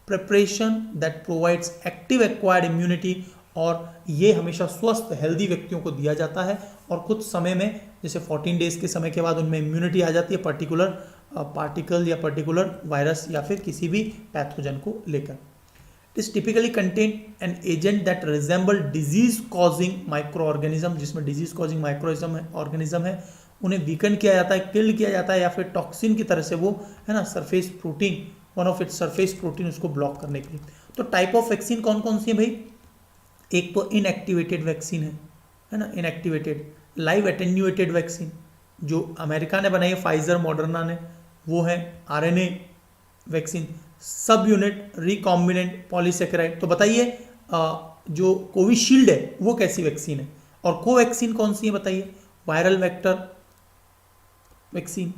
S1: preparation that provides active acquired immunity, और ये हमेशा स्वस्थ हेल्दी व्यक्तियों को दिया जाता है और कुछ समय में, जैसे 14 डेज के समय के बाद उनमें इम्यूनिटी आ जाती है पर्टिकुलर पार्टिकल या पर्टिकुलर वायरस या फिर किसी भी पैथोजन को लेकर। It typically contain an agent that resemble disease causing micro organism, जिसमें डिजीज कॉजिंग माइक्रो ऑर्गेनिज्म है, उन्हें वीकन किया जाता है, किल्ड किया जाता है, या फिर टॉक्सिन की तरह से वो, है ना, surface protein, one of its surface protein उसको ब्लॉक करने के लिए। तो टाइप ऑफ वैक्सीन कौन कौन सी है भाई? एक तो इनएक्टिवेटेड वैक्सीन है ना, इनएक्टिवेटेड, लाइव एटेन्यूएटेड वैक्सीन जो अमेरिका ने बनाई है, फाइजर मॉडर्ना ने, वो है आरएनए वैक्सीन, सब यूनिट रिकॉम्बिनेंट पॉलीसेकेराइड। तो बताइए जो कोविशील्ड है वो कैसी वैक्सीन है, और कोवैक्सीन कौन सी है बताइए? Viral vector vaccine.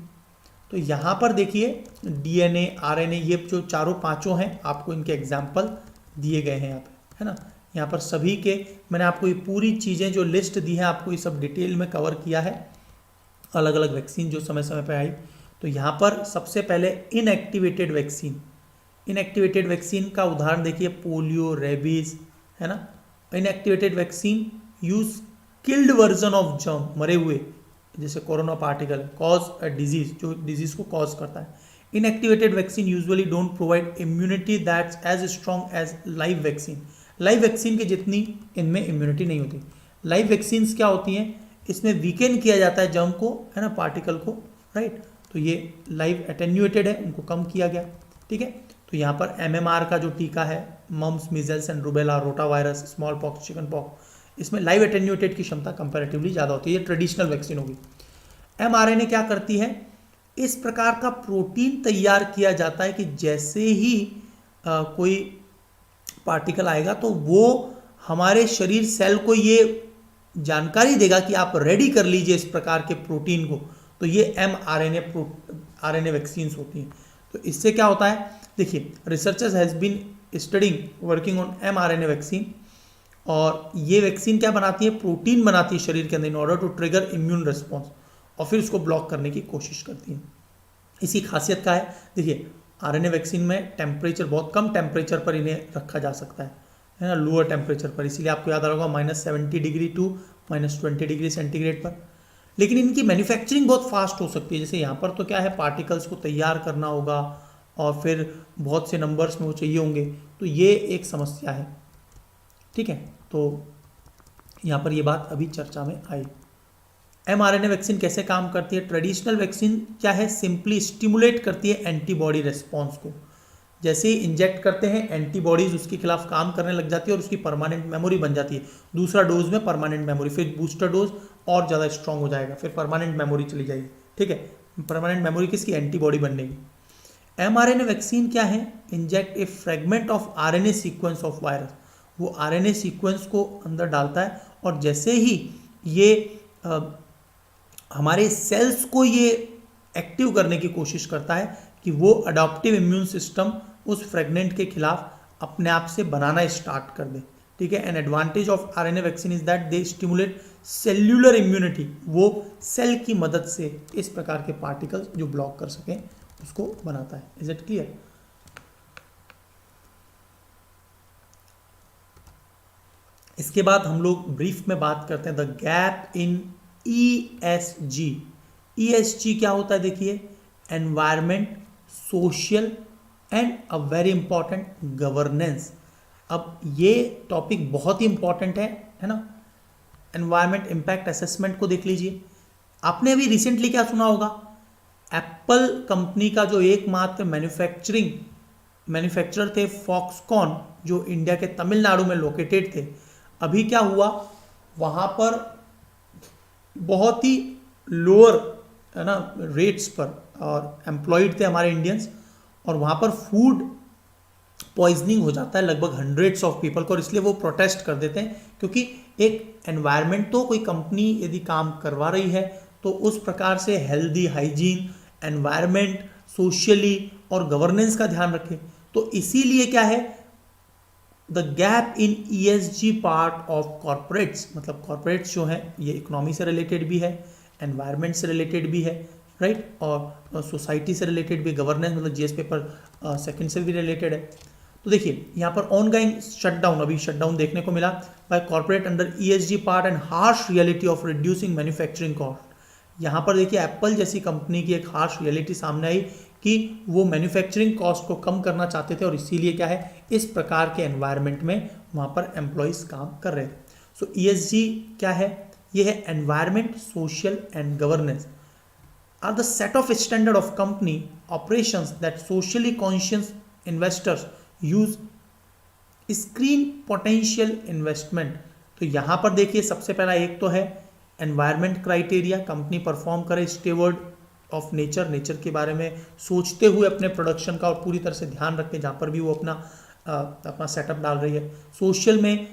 S1: तो यहां पर देखिए डीएनए, आरएनए, ये जो चारों पांचों हैं, आपको इनके एग्जाम्पल दिए गए हैं यहाँ पे, है ना। यहाँ पर सभी के मैंने आपको ये पूरी चीज़ें जो लिस्ट दी है आपको ये सब डिटेल में कवर किया है, अलग अलग वैक्सीन जो समय समय पर आई। तो यहाँ पर सबसे पहले इनएक्टिवेटेड वैक्सीन, इनएक्टिवेटेड वैक्सीन का उदाहरण देखिए, पोलियो, रेबीज, है ना। Inactivated vaccine use killed version of germ, मरे हुए, जैसे corona particle, cause a disease, जो डिजीज को कॉज करता है। Inactivated vaccine usually don't provide immunity that's as strong as live vaccine, live vaccine की जितनी इनमें इम्यूनिटी नहीं होती। लाइव वैक्सीन्स क्या होती हैं? इसमें वीकेन किया जाता है जर्म को, है ना, पार्टिकल को, राइट। तो ये लाइव एटेन्यूएटेड है, उनको कम किया गया, ठीक है। तो यहाँ पर एमएमआर का जो टीका है, mumps, measles and rubella, rota virus, small pox, chicken pox, इसमें लाइव एटेन्यूएटेड की क्षमता कंपैरेटिवली ज़्यादा होती है, ये ट्रेडिशनल वैक्सीन होगी। एमआरएनए क्या करती है? इस प्रकार का प्रोटीन तैयार किया जाता है कि जैसे ही कोई पार्टिकल आएगा तो वो हमारे शरीर सेल को ये जानकारी देगा कि आप रेडी कर लीजिए इस प्रकार के प्रोटीन को। तो ये आरएनए वैक्सीन्स होती हैं। तो इससे क्या होता है, देखिए, researchers has been studying working on mRNA vaccine, और ये वैक्सीन क्या बनाती है? प्रोटीन बनाती है शरीर के अंदर in order to trigger immune response, और फिर उसको ब्लॉक करने की कोशिश करती है। इसकी खासियत क्या है? देखिए, आरएनए वैक्सीन में टेम्परेचर, बहुत कम टेम्परेचर पर इन्हें रखा जा सकता है ना, लोअर टेम्परेचर पर, इसीलिए आपको याद आ होगा -70 डिग्री टू -20 डिग्री सेंटीग्रेड पर। लेकिन इनकी मैन्युफैक्चरिंग बहुत फास्ट हो सकती है। जैसे यहाँ पर तो क्या है, पार्टिकल्स को तैयार करना होगा और फिर बहुत से नंबर्स में वो चाहिए होंगे, तो ये एक समस्या है, ठीक है। तो यहाँ पर ये बात अभी चर्चा में आई। एमआरएनए वैक्सीन कैसे काम करती है? ट्रेडिशनल वैक्सीन क्या है, सिंपली स्टिमुलेट करती है एंटीबॉडी रिस्पॉन्स को। जैसे ही इंजेक्ट करते हैं, एंटीबॉडीज उसके खिलाफ काम करने लग जाती है और उसकी परमानेंट मेमोरी बन जाती है। दूसरा डोज में परमानेंट मेमोरी, फिर बूस्टर डोज और ज़्यादा स्ट्रॉन्ग हो जाएगा, फिर परमानेंट मेमोरी चली जाएगी, ठीक है। परमानेंट मेमोरी किसकी? एंटीबॉडी बनने की। एमआरएनए वैक्सीन क्या है? Inject A fragment of RNA sequence of virus, वो आरएनए सीक्वेंस को अंदर डालता है और जैसे ही ये हमारे सेल्स को ये एक्टिव करने की कोशिश करता है कि वो अडॉप्टिव इम्यून सिस्टम उस फ्रेगमेंट के खिलाफ अपने आप से बनाना स्टार्ट कर दे, ठीक है। An advantage of RNA vaccine is that they stimulate cellular immunity, वो सेल की मदद से इस प्रकार के पार्टिकल्स जो ब्लॉक कर सकें उसको बनाता है। Is it clear? इसके बाद हम लोग ब्रीफ में बात करते हैं the gap in ESG। ESG क्या होता है? देखिए, environment, social and a very important governance. अब ये टॉपिक बहुत ही इंपॉर्टेंट है ना। एनवायरमेंट इम्पैक्ट असेसमेंट को देख लीजिए। आपने अभी रिसेंटली क्या सुना होगा, एप्पल कंपनी का जो एकमात्र मैन्युफैक्चरर थे फॉक्सकॉन, जो इंडिया के तमिलनाडु में लोकेटेड थे, अभी क्या हुआ, वहां पर बहुत ही लोअर है ना रेट्स पर और एम्प्लॉयड थे हमारे इंडियंस, और वहां पर फूड पॉइजनिंग हो जाता है लगभग हंड्रेड्स ऑफ पीपल को, और इसलिए वो प्रोटेस्ट कर देते हैं। क्योंकि एक एनवायरनमेंट, तो कोई कंपनी यदि काम करवा रही है तो उस प्रकार से हेल्दी, हाइजीन, एनवायरनमेंट, सोशली और गवर्नेंस का ध्यान रखे। तो इसीलिए क्या है, the gap in ESG part of corporates, मतलब कॉर्पोरेट्स जो है ये इकोनॉमी से रिलेटेड भी है, एनवायरनमेंट से रिलेटेड भी है, राइट, और सोसाइटी से रिलेटेड भी, गवर्नेंस मतलब GS पेपर सेकंड से भी रिलेटेड है। तो देखिए यहाँ पर ऑनगोइंग शटडाउन, अभी शटडाउन देखने को मिला by corporate under ESG part and harsh reality of reducing manufacturing cost. यहाँ पर देखिए एप्पल जैसी कंपनी की एक हार्श रियलिटी सामने आई कि वो मैन्युफैक्चरिंग कॉस्ट को कम करना चाहते थे, और इसीलिए क्या है, इस प्रकार के एनवायरनमेंट में वहाँ पर एम्प्लॉयज़ काम कर रहे थे। सो ESG क्या है, ये है environment, social and governance are the set of standard of company operations that socially conscious investors use screen potential investment। तो यहाँ पर देखिए सबसे पहला एक तो है एनवायरनमेंट क्राइटेरिया, कंपनी परफॉर्म करे स्टेवर्ड ऑफ नेचर, नेचर के बारे में सोचते हुए अपने प्रोडक्शन का और पूरी तरह से ध्यान रखें जहाँ पर भी वो अपना सेटअप डाल रही है। सोशल में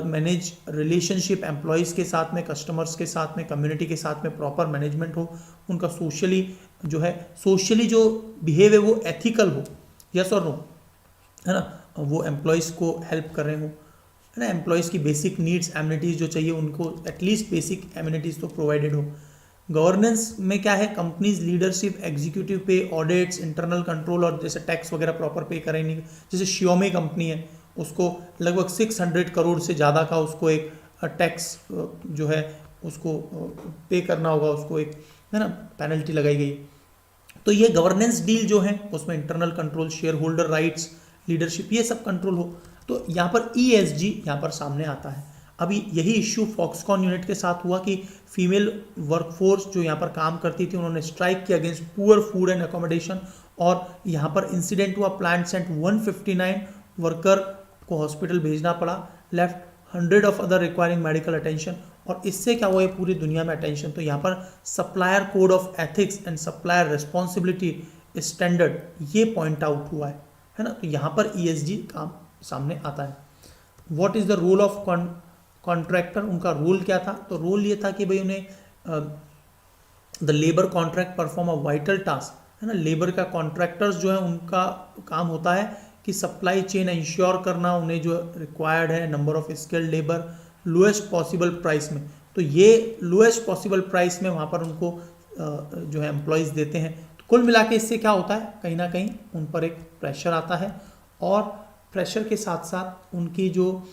S1: मैनेज रिलेशनशिप एम्प्लॉयज़ के साथ में, कस्टमर्स के साथ में, कम्युनिटी के साथ में प्रॉपर मैनेजमेंट हो, उनका सोशली जो है, सोशली जो बिहेव है वो एथिकल हो, यस और नो, है ना, वो एम्प्लॉयज़ को हेल्प कर रहे हो, है ना, एम्प्लॉयज़ की बेसिक नीड्स, एमिनिटीज़ जो चाहिए उनको एटलीस्ट बेसिक एमिनिटीज़ तो प्रोवाइडेड हो। गवर्नेंस में क्या है, कंपनीज लीडरशिप, एग्जीक्यूटिव पे, ऑडिट्स, इंटरनल कंट्रोल, और जैसे टैक्स वगैरह प्रॉपर पे करें नहीं। जैसे Xiaomi कंपनी है, उसको लगभग 600 करोड़ से ज़्यादा का उसको एक टैक्स जो है उसको पे करना होगा, उसको एक है ना पेनल्टी लगाई गई। तो ये गवर्नेंस डील जो है उसमें internal control, share holder rights, leadership, ये सब कंट्रोल हो। तो यहाँ पर ESG यहाँ पर सामने आता है। अभी यही इश्यू फॉक्सकॉन यूनिट के साथ हुआ कि फीमेल वर्कफोर्स जो यहाँ पर काम करती थी उन्होंने स्ट्राइक किया against poor food and accommodation, और यहाँ पर इंसिडेंट हुआ, प्लांट सेंट 159 वर्कर को हॉस्पिटल भेजना पड़ा, left 100 of other requiring medical attention. और इससे क्या हुआ है, पूरी दुनिया में अटेंशन। तो यहाँ पर supplier code of ethics and supplier responsibility standard ये पॉइंट आउट हुआ है ना। तो यहाँ पर ESG काम सामने आता है। What is the role of contractor, उनका रोल क्या था, तो रोल ये था कि भाई उन्हें the labour contract perform a vital task, है ना। लेबर का कॉन्ट्रैक्टर्स जो है उनका काम होता है कि सप्लाई चेन इंश्योर करना, उन्हें जो रिक्वायर्ड है number of skilled labour lowest possible price में। तो ये लोएस्ट पॉसिबल प्राइस में वहाँ पर उनको जो है एम्प्लॉयज़ देते हैं। तो कुल मिला के इससे क्या होता है, कहीं ना कहीं उन पर एक प्रेशर आता है, और प्रेशर के साथ साथ उनकी जो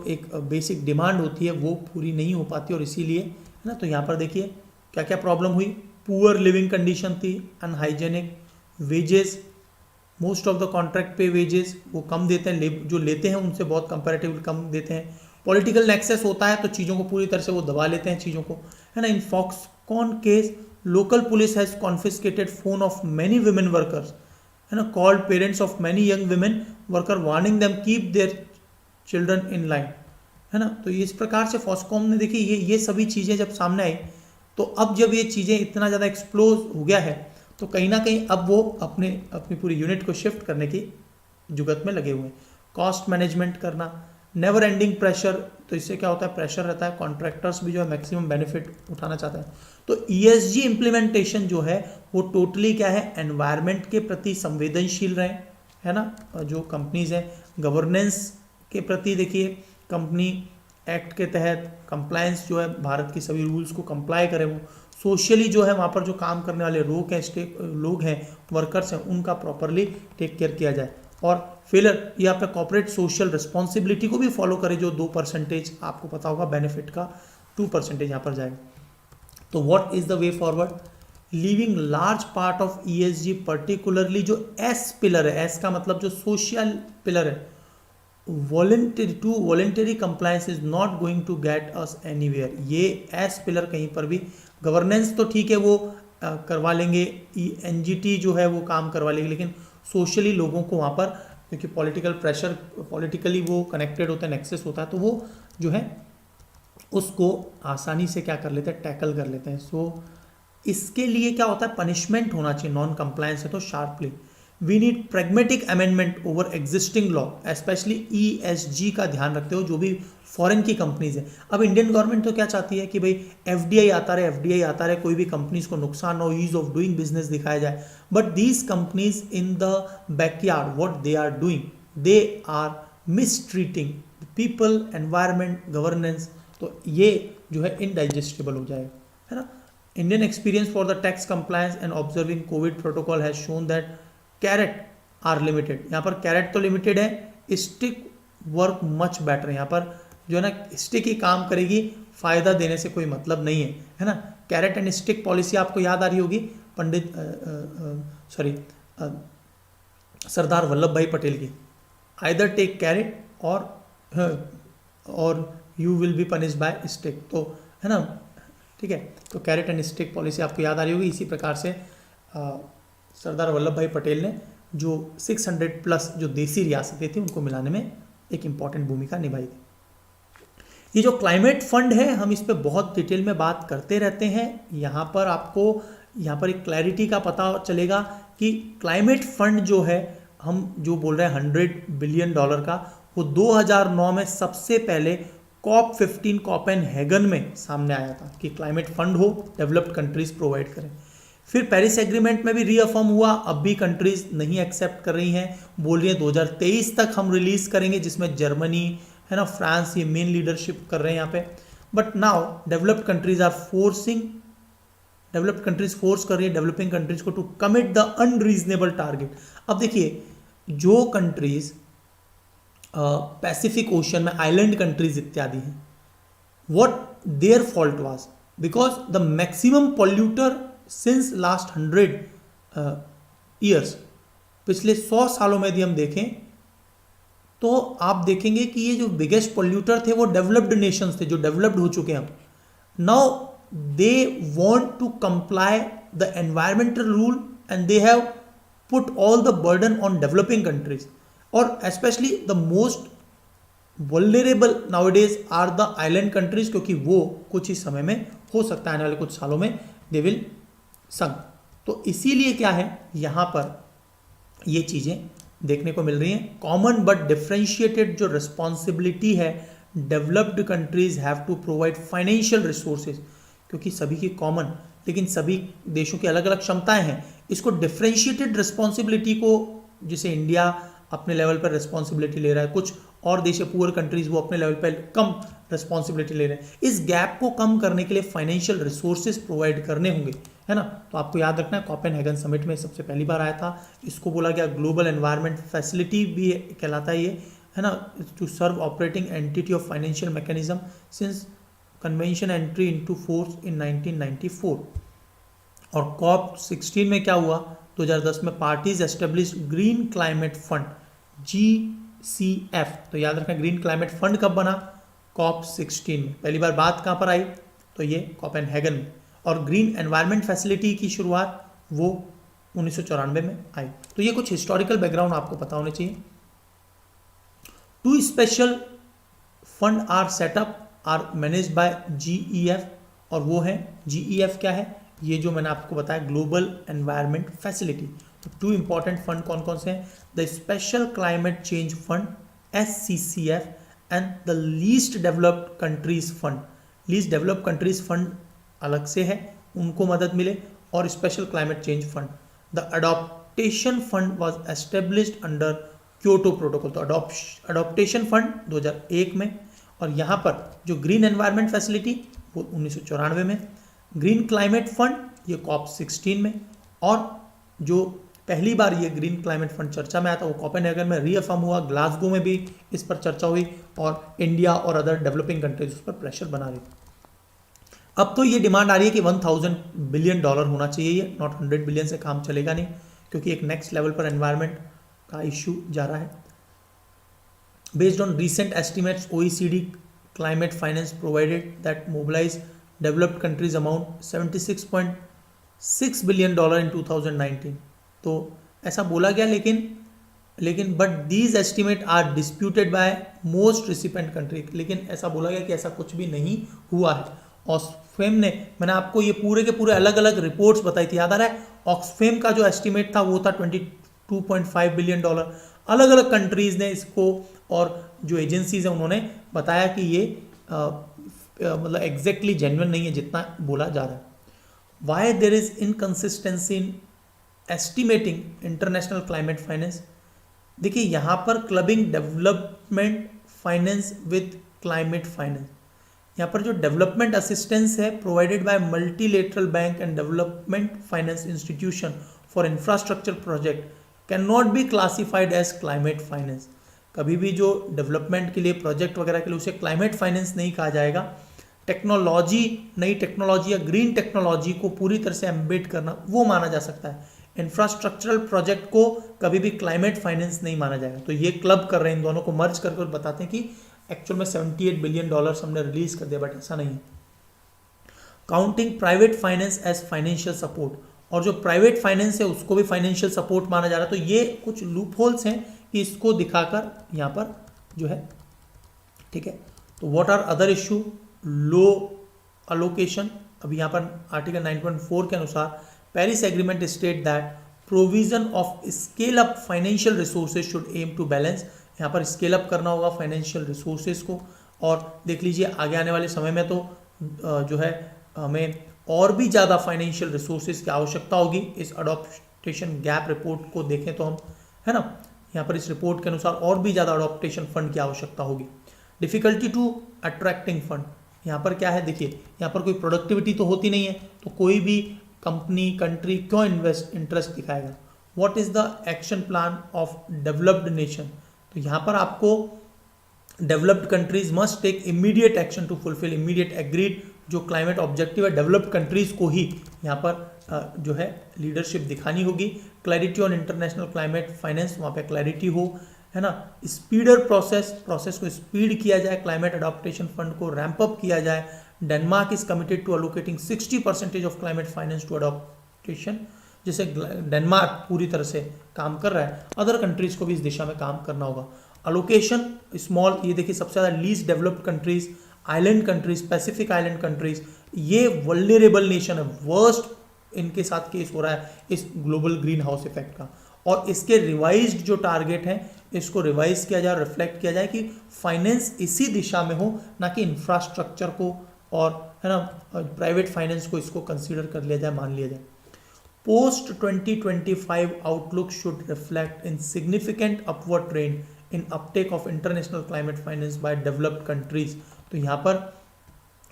S1: एक बेसिक डिमांड होती है वो पूरी नहीं हो पाती, और इसीलिए है ना। तो यहाँ पर देखिए क्या क्या प्रॉब्लम हुई, पुअर लिविंग कंडीशन थी, unhygienic, wages, most of the contract पे वेजेस वो कम देते हैं, जो लेते हैं उनसे बहुत कंपैरेटिवली कम देते हैं। पॉलिटिकल नेक्सस होता है तो चीज़ों को पूरी तरह से वो दबा लेते हैं चीज़ों को, है ना। In Foxconn case local police has confiscated phone of many women workers, है ना, called parents of many young women worker warning them keep their children in line, है ना। तो इस प्रकार से फॉक्सकॉन ने देखिए ये सभी चीज़ें जब सामने आई, तो अब जब ये चीज़ें इतना ज़्यादा एक्सप्लोज हो गया है, तो कहीं ना कहीं अब वो अपनी पूरी यूनिट को शिफ्ट करने की जुगत में लगे हुए हैं। कॉस्ट मैनेजमेंट करना, नेवर एंडिंग प्रेशर, तो इससे क्या होता है, प्रेशर रहता है, कॉन्ट्रैक्टर्स भी जो है मैक्सिमम बेनिफिट उठाना चाहते हैं। तो ESG इम्प्लीमेंटेशन जो है वो टोटली क्या है, एनवायरनमेंट के प्रति संवेदनशील रहे, है ना, जो कंपनीज हैं। गवर्नेंस के प्रति देखिए कंपनी एक्ट के तहत कंप्लायंस जो है भारत की सभी रूल्स को कंप्लाई करें, वो सोशली जो है वहाँ पर जो काम करने वाले लोग हैं वर्कर्स हैं उनका प्रॉपरली टेक केयर किया जाए। और फेलर यहाँ पे कॉर्पोरेट सोशल रिस्पॉन्सिबिलिटी को भी फॉलो करे, जो 2% आपको पता होगा बेनिफिट का 2% यहाँ पर जाएगा। तो what is the way forward? Leaving large part of ESG particularly जो S पिलर है, S का मतलब जो सोशल पिलर है, voluntary compliance is not going to get us anywhere. ये S पिलर कहीं पर भी, गवर्नेंस तो ठीक है वो करवा लेंगे, NGT जो है वो काम करवा लेंगे, लेकिन सोशली लोगों को वहाँ पर, क्योंकि पॉलिटिकल प्रेशर, पॉलिटिकली वो कनेक्टेड होता है, नेक्सस होता है, तो वो जो है उसको आसानी से क्या कर लेते हैं, टैकल कर लेते हैं। सो इसके लिए क्या होता है, पनिशमेंट होना चाहिए नॉन कंप्लायंस है तो sharply. We need pragmatic amendment over existing law, specially ESG का ध्यान रखते हो जो भी फॉरेन की कंपनीज है। अब इंडियन गवर्नमेंट तो क्या चाहती है कि भाई FDI आता रहे, कोई भी कंपनीज को नुकसान हो, ईज ऑफ डूइंग बिजनेस दिखाया जाए। But these companies in the backyard what they are doing, they are mistreating people, environment, governance. तो ये जो है इनडाइजेस्टिबल हो जाएगा, है ना। Indian experience for the tax compliance and observing COVID protocol has shown that carrot are limited। यहाँ पर carrot तो limited है, stick work much better। यहाँ पर जो है ना stick ही काम करेगी, फायदा देने से कोई मतलब नहीं है ना। carrot and stick पॉलिसी आपको याद आ रही होगी पंडित सरदार वल्लभ भाई पटेल की, either take carrot और you will be punished by stick, तो है ना, ठीक है। तो कैरेट एंड स्टिक पॉलिसी आपको याद आ रही होगी। इसी प्रकार से सरदार वल्लभ भाई पटेल ने जो 600 प्लस जो देसी रियासतें थी उनको मिलाने में एक इम्पॉर्टेंट भूमिका निभाई थी। ये जो क्लाइमेट फंड है, हम इस पर बहुत डिटेल में बात करते रहते हैं। यहाँ पर आपको यहाँ पर एक क्लैरिटी का पता चलेगा कि क्लाइमेट फंड जो है, हम जो बोल रहे हैं $100 बिलियन का, वो 2009 में सबसे पहले COP15 कोपेनहेगन में सामने आया था कि क्लाइमेट फंड हो, डेवलप्ड कंट्रीज प्रोवाइड करें। फिर पेरिस एग्रीमेंट में भी रीअफर्म हुआ, अब भी कंट्रीज नहीं एक्सेप्ट कर रही हैं, बोल रही है 2023 तक हम रिलीज करेंगे, जिसमें जर्मनी है ना, फ्रांस, ये मेन लीडरशिप कर रहे हैं यहाँ पे। But now developed countries force कर रही है डेवलपिंग कंट्रीज को to commit the unreasonable target. अब देखिए, जो कंट्रीज पैसिफिक ओशन में आइलैंड कंट्रीज इत्यादि हैं, what their fault was, because the maximum polluter since last 100 years, पिछले 100 सालों में यदि हम देखें तो आप देखेंगे कि ये जो बिगेस्ट पॉल्यूटर थे वो डेवलप्ड नेशंस थे, जो डेवलप्ड हो चुके हैं। Now they want to comply the environmental rule and they have put all the burden on developing countries, और specially the most vulnerable nowadays are the island countries, क्योंकि वो कुछ ही समय में, हो सकता है आने वाले कुछ सालों में, दे विल संक। तो इसीलिए क्या है, यहाँ पर ये चीज़ें देखने को मिल रही हैं। कॉमन बट डिफरेंशिएटेड जो रिस्पॉन्सिबिलिटी है, developed countries have to provide financial resources, क्योंकि सभी की कॉमन, लेकिन सभी देशों की अलग अलग क्षमताएं हैं। इसको डिफरेंशिएटेड रिस्पॉन्सिबिलिटी को, जिसे इंडिया अपने लेवल पर रिस्पॉन्सिबिलिटी ले रहा है, कुछ और देश पुअर कंट्रीज वो अपने लेवल पर कम रिस्पॉन्सिबिलिटी ले रहे हैं, इस गैप को कम करने के लिए फाइनेंशियल रिसोर्सेज प्रोवाइड करने होंगे, है ना। तो आपको याद रखना है, कोपेनहेगन समिट में सबसे पहली बार आया था। इसको बोला गया ग्लोबल एनवायरनमेंट फैसिलिटी भी कहलाता है ये, है ना, to serve operating entity of financial mechanism since convention entry into force in 1994। और COP16 में क्या हुआ, 2010 में parties establish green climate fund GCF। तो याद रखना, ग्रीन क्लाइमेट फंड कब बना, COP16 में। पहली बार बात कहाँ पर आई, तो ये कोपेनहेगन में। और ग्रीन एनवायरनमेंट फैसिलिटी की शुरुआत वो 1994 में आई। तो ये कुछ हिस्टोरिकल बैकग्राउंड आपको पता होने चाहिए। 2 special fund are set up are managed by GEF, और वो है GEF क्या है, ये जो मैंने आपको बताया ग्लोबल एनवायरनमेंट फैसिलिटी। तो 2 इंपॉर्टेंट फंड कौन कौन से हैं, the special climate change fund SCCF and the least developed countries fund. Least developed countries fund अलग से है, उनको मदद मिले, और special climate change fund. The adaptation fund was established under Kyoto protocol. तो अडॉप्टेशन फंड 2001 में, और यहाँ पर जो ग्रीन एनवायरनमेंट फैसिलिटी वो 1994 में, ग्रीन क्लाइमेट फंड ये COP16 में, और जो पहली बार ये ग्रीन क्लाइमेट फंड चर्चा में आया था वो कोपेनहेगन में रीअफर्म हुआ, ग्लासगो में भी इस पर चर्चा हुई, और इंडिया और अदर डेवलपिंग कंट्रीज उस पर प्रेशर बना रही। अब तो ये डिमांड आ रही है कि $1000 बिलियन होना चाहिए, ये नॉट 100 बिलियन से काम चलेगा नहीं, क्योंकि एक नेक्स्ट लेवल पर एनवायरनमेंट का इश्यू जा रहा है। Based on recent estimates OECD climate finance provided that mobilize developed countries amount $76.6 billion in 2019। तो ऐसा बोला गया, लेकिन but these estimate are disputed by most recipient country, लेकिन ऐसा बोला गया कि ऐसा कुछ भी नहीं हुआ है। ऑक्सफेम ने, मैंने आपको ये पूरे के पूरे अलग अलग रिपोर्ट्स बताई थी, याद आ रहा है? ऑक्सफेम का जो एस्टिमेट था वो था $22.5 बिलियन। अलग अलग कंट्रीज ने इसको, और जो एजेंसीज हैं उन्होंने बताया कि ये मतलब एग्जैक्टली जेन्युइन नहीं है जितना बोला जा रहा है। Why there is inconsistency in estimating international climate finance? देखिए यहाँ पर clubbing development finance with climate finance, यहाँ पर जो डेवलपमेंट असिस्टेंस है provided by multilateral bank and development finance institution for infrastructure project can not be classified as climate finance. कभी भी जो डेवलपमेंट के लिए, प्रोजेक्ट वगैरह के लिए, उसे क्लाइमेट फाइनेंस नहीं कहा जाएगा। टेक्नोलॉजी, नई टेक्नोलॉजी या ग्रीन टेक्नोलॉजी को पूरी तरह से एम्बेड करना वो माना जा सकता है। इंफ्रास्ट्रक्चरल प्रोजेक्ट को कभी भी क्लाइमेट फाइनेंस नहीं माना जाएगा। तो ये क्लब कर रहे हैं, इन दोनों को मर्ज करके बताते हैं कि एक्चुअल में $78 बिलियन हमने रिलीज कर दिया, बट ऐसा नहीं है। Counting private finance as financial support, और जो प्राइवेट फाइनेंस है उसको भी फाइनेंशियल सपोर्ट माना जा रहा है। तो ये कुछ लूप होल्स हैं कि इसको दिखाकर यहाँ पर जो है, ठीक है। तो what are other issue? Low allocation. अब यहाँ पर आर्टिकल 9.4 के अनुसार Paris agreement state that provision of scale up financial resources should aim to balance. यहाँ पर स्केल अप करना होगा फाइनेंशियल रिसोर्सेज को, और देख लीजिए आगे आने वाले समय में तो जो है हमें और भी ज़्यादा फाइनेंशियल रिसोर्सेज की आवश्यकता होगी। इस अडॉप्टेशन गैप रिपोर्ट को देखें तो हम, है ना, यहाँ पर इस रिपोर्ट के अनुसार और भी ज़्यादा अडॉप्टेशन फंड की आवश्यकता होगी। डिफिकल्टी टू अट्रैक्टिंग फंड, यहाँ पर क्या है, देखिए यहाँ पर कोई प्रोडक्टिविटी तो होती नहीं है, तो कोई भी कंपनी, कंट्री क्यों इंटरेस्ट दिखाएगा। What is the action plan of developed nation? तो यहाँ पर आपको developed countries must take immediate action to fulfil immediate agreed जो क्लाइमेट ऑब्जेक्टिव है, डेवलप्ड कंट्रीज को ही यहाँ पर जो है लीडरशिप दिखानी होगी। Clarity on international climate finance, वहाँ पे क्लैरिटी हो, है ना। स्पीडर प्रोसेस को स्पीड किया जाए, क्लाइमेट अडॉप्टेशन फंड को रैंप अप किया जाए। Denmark is committed to allocating 60% of climate finance to adaptation, जैसे डेनमार्क पूरी तरह से काम कर रहा है, अदर कंट्रीज को भी इस दिशा में काम करना होगा। अलोकेशन स्मॉल, ये देखिए सबसे ज़्यादा least developed countries, island countries, Pacific island countries, ये वल्नरेबल नेशन है, वर्स्ट इनके साथ केस हो रहा है इस ग्लोबल ग्रीन हाउस इफेक्ट का। और इसके रिवाइज्ड जो टारगेट हैं इसको रिवाइज किया जाए, रिफ्लेक्ट किया जाए कि फाइनेंस इसी दिशा में हो, ना कि इंफ्रास्ट्रक्चर को और, है ना, प्राइवेट फाइनेंस को इसको कंसीडर कर लिया जाए, मान लिया जाए। Post 2025 outlook should reflect in significant upward trend in uptake of international climate finance by developed countries. तो यहाँ पर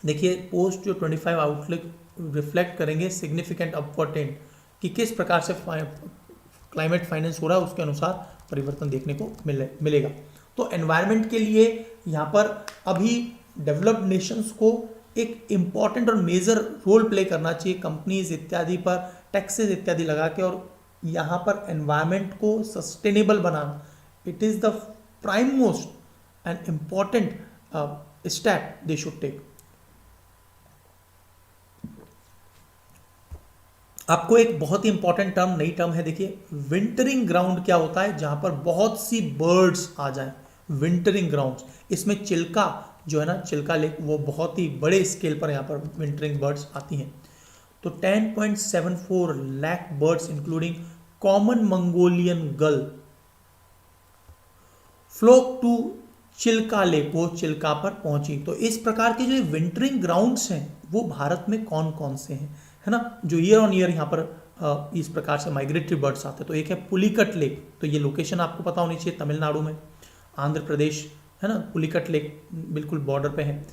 S1: देखिए पोस्ट जो 25 आउटलुक रिफ्लेक्ट करेंगे सिग्निफिकेंट अपवर्ड ट्रेंड कि किस प्रकार से क्लाइमेट फाइनेंस हो रहा है, उसके अनुसार परिवर्तन देखने को मिलेगा। तो एनवायरनमेंट के लिए यहाँ पर अभी डेवलप्ड नेशंस को एक इम्पॉर्टेंट और मेजर रोल प्ले करना चाहिए, कंपनीज इत्यादि पर टैक्सेस इत्यादि लगा के, और यहाँ पर एनवायरनमेंट को सस्टेनेबल बनाना, it is the prime most and important step they should take. आपको एक बहुत ही इंपॉर्टेंट टर्म, नई टर्म है, देखिए विंटरिंग ग्राउंड क्या होता है, जहां पर बहुत सी बर्ड्स आ जाए, विंटरिंग ग्राउंड्स। इसमें चिल्का जो है ना, चिल्का लेक, वो बहुत ही बड़े स्केल पर यहाँ पर विंटरिंग बर्ड्स आती हैं। तो 10.74 lakh birds including common Mongolian गल फ्लोक टू चिल्का लेक, वो चिल्का पर पहुंची। तो इस प्रकार के जो विंटरिंग ग्राउंड्स हैं वो भारत में कौन कौन से हैं, है ना, जो ईयर ऑन ईयर यहाँ पर इस प्रकार से माइग्रेटरी बर्ड्स आते हैं। तो एक है पुलिकट लेक, तो ये लोकेशन आपको पता होनी चाहिए, तमिलनाडु में। आंध्र प्रदेश है ना, पुलिकट लेक बिल्कुल बॉर्डर पे है।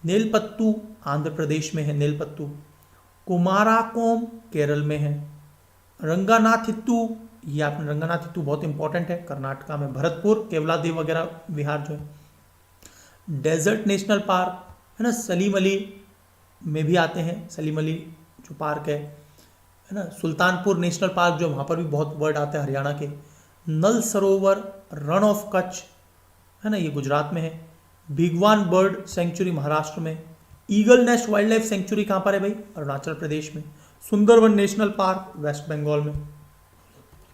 S1: नेलपत्तू आंध्र प्रदेश में है नेलपत्तू। कुमाराकोम केरल में है। रंगानाथिट्टू, ये आपने रंगानाथिट्टू बहुत इंपॉर्टेंट है, कर्नाटका में। भरतपुर, केवलादेव वगैरह विहार जो है। डेजर्ट नेशनल पार्क है ना, सलीम अली में भी आते हैं, सलीम अली जो पार्क है ना। सुल्तानपुर नेशनल पार्क जो वहाँ पर भी बहुत वर्ड आते हैं हरियाणा के। नल सरोवर, रन ऑफ कच्छ है ना, ये गुजरात में है। भिगवान बर्ड सेंचुरी महाराष्ट्र में। Eagle nest wild life sanctuary कहाँ पर है भाई? अरुणाचल प्रदेश में। Sundarban national park West Bengal में।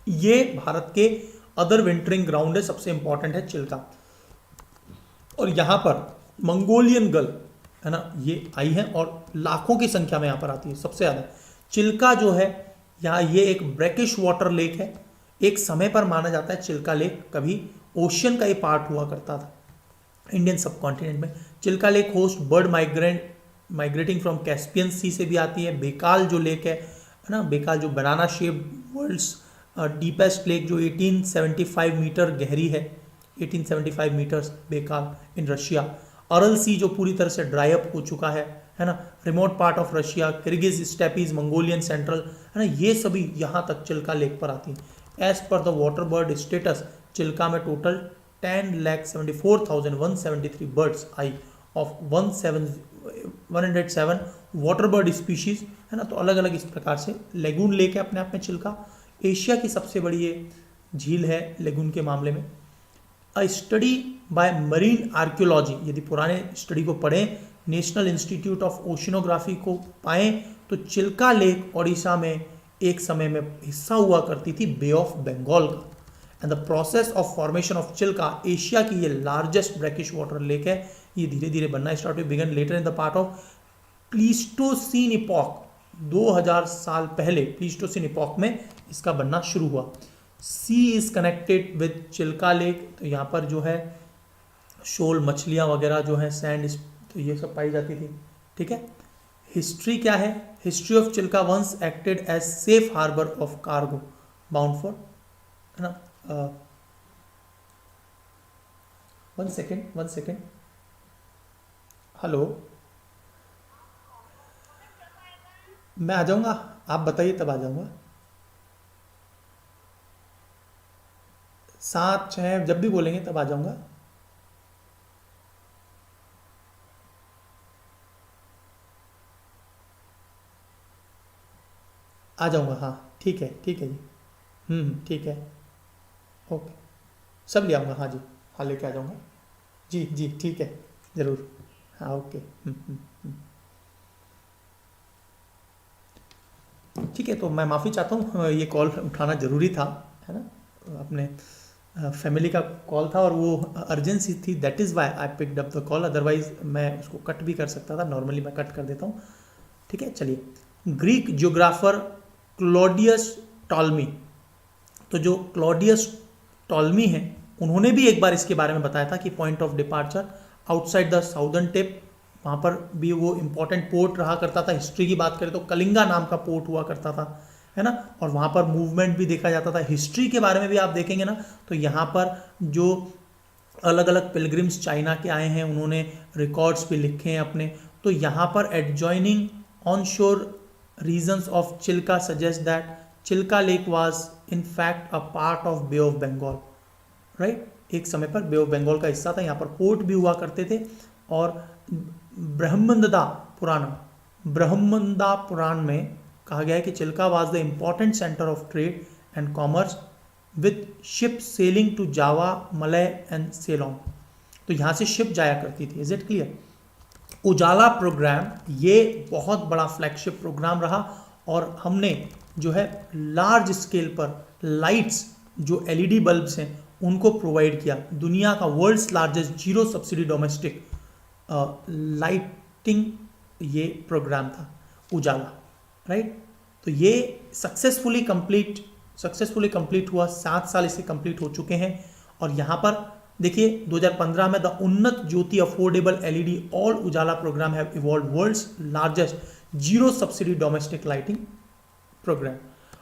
S1: ये भारत के अदर विंटरिंग ग्राउंड है, सबसे इंपॉर्टेंट है चिल्का। और यहाँ पर मंगोलियन गल है ना, ये आई है और लाखों की संख्या में यहाँ पर आती है सबसे ज़्यादा। चिल्का जो है यहाँ, ये एक ब्रैकिश वाटर लेक है। एक समय पर माना जाता है चिल्का लेक कभी ओशियन का ये पार्ट हुआ करता था इंडियन सब कॉन्टिनेंट में। Chilka lake host bird migrating from Caspian sea से भी आती है। बेकाल जो लेक है ना, बेकाल जो बनाना शेप वर्ल्ड्स डीपेस्ट लेक जो 1875 मीटर गहरी है, 1875 मीटर्स, बेकाल इन रशिया। अरल सी जो पूरी तरह से ड्राई अप हो चुका है ना, remote part of Russia. Kyrgyz steppes, Mongolian central है ना, ये सभी यहाँ तक चिल्का लेक पर आती हैं। As per the water bird status, Chilka में टोटल 10,74,173 बर्ड्स आई ऑफ 107 वाटर बर्ड स्पीशीज है ना। तो अलग अलग इस प्रकार से लेगून लेक है अपने आप में चिल्का। एशिया की सबसे बड़ी ये झील है लेगून के मामले में। अ स्टडी बाय मरीन आर्कियोलॉजी, यदि पुराने स्टडी को पढ़ें, नेशनल इंस्टीट्यूट ऑफ ओशिनोग्राफी को पाएं, तो चिल्का लेक ओडिशा में एक समय में हिस्सा हुआ करती थी बे ऑफ बंगाल का। And the process of formation of Chilka, Asia की ये लार्जेस्ट ब्रैकिश वाटर लेक है। ये धीरे धीरे बनना स्टार्ट हुई, began later in the part of Pleistocene epoch. 2000 साल पहले प्लीस्टोसीन इपॉक में इसका बनना शुरू हुआ। Sea is connected with Chilka lake, तो यहाँ पर जो है शोल मछलियाँ वगैरह जो है, सैंड, तो ये सब पाई जाती थी। ठीक है। हिस्ट्री क्या है? History of Chilka once acted as safe harbour of cargo bound for, है ना। 1 सेकेंड, हेलो, मैं आ जाऊंगा, आप बताइए तब आ जाऊंगा। 7, 6 जब भी बोलेंगे तब आ जाऊंगा। आ जाऊंगा, हाँ ठीक है जी। ठीक है, ओके, सब ले आऊँगा, हाँ जी, हाँ लेके आ जाऊँगा जी ठीक है, ज़रूर, हाँ ओके। ठीक है, तो मैं माफ़ी चाहता हूँ, ये कॉल उठाना ज़रूरी था, है ना, अपने फैमिली का कॉल था और वो अर्जेंसी थी, that is why I picked up the call, otherwise मैं उसको कट भी कर सकता था, नॉर्मली मैं कट कर देता हूँ। ठीक है, चलिए। ग्रीक जियोग्राफर क्लॉडियस टॉलमी, तो जो क्लॉडियस टॉलमी हैं उन्होंने भी एक बार इसके बारे में बताया था कि point of departure outside the southern tip, वहाँ पर भी वो इम्पोर्टेंट पोर्ट रहा करता था। हिस्ट्री की बात करें तो कलिंगा नाम का पोर्ट हुआ करता था, है ना, और वहाँ पर मूवमेंट भी देखा जाता था। हिस्ट्री के बारे में भी आप देखेंगे ना, तो यहाँ पर जो अलग अलग पिलग्रिम्स चाइना के आए हैं उन्होंने रिकॉर्ड्स भी लिखे हैं अपने। तो यहाँ पर adjoining on shore regions of Chilka suggest that Chilka lake was in fact a part of Bay of Bengal, right. एक समय पर बे ऑफ बंगाल का हिस्सा था, यहाँ पर पोर्ट भी हुआ करते थे। और ब्रह्मंदा पुराण में कहा गया है कि Chilka was the important centre of trade and commerce with ship sailing to Java, Malay and Ceylon. तो यहाँ से शिप जाया करती थी। Is it clear? Ujala programme ये बहुत बड़ा फ्लैगशिप प्रोग्राम रहा और हमने जो है लार्ज स्केल पर लाइट्स जो एलईडी बल्ब्स हैं उनको प्रोवाइड किया। दुनिया का world's largest zero subsidy domestic lighting ये प्रोग्राम था उजाला, राइट। तो ये सक्सेसफुली कंप्लीट हुआ, 7 साल इसे कंप्लीट हो चुके हैं। और यहाँ पर देखिए 2015 में the Unnat Jyoti affordable LED all Ujala programme have evolve world's largest zero subsidy domestic lighting programme.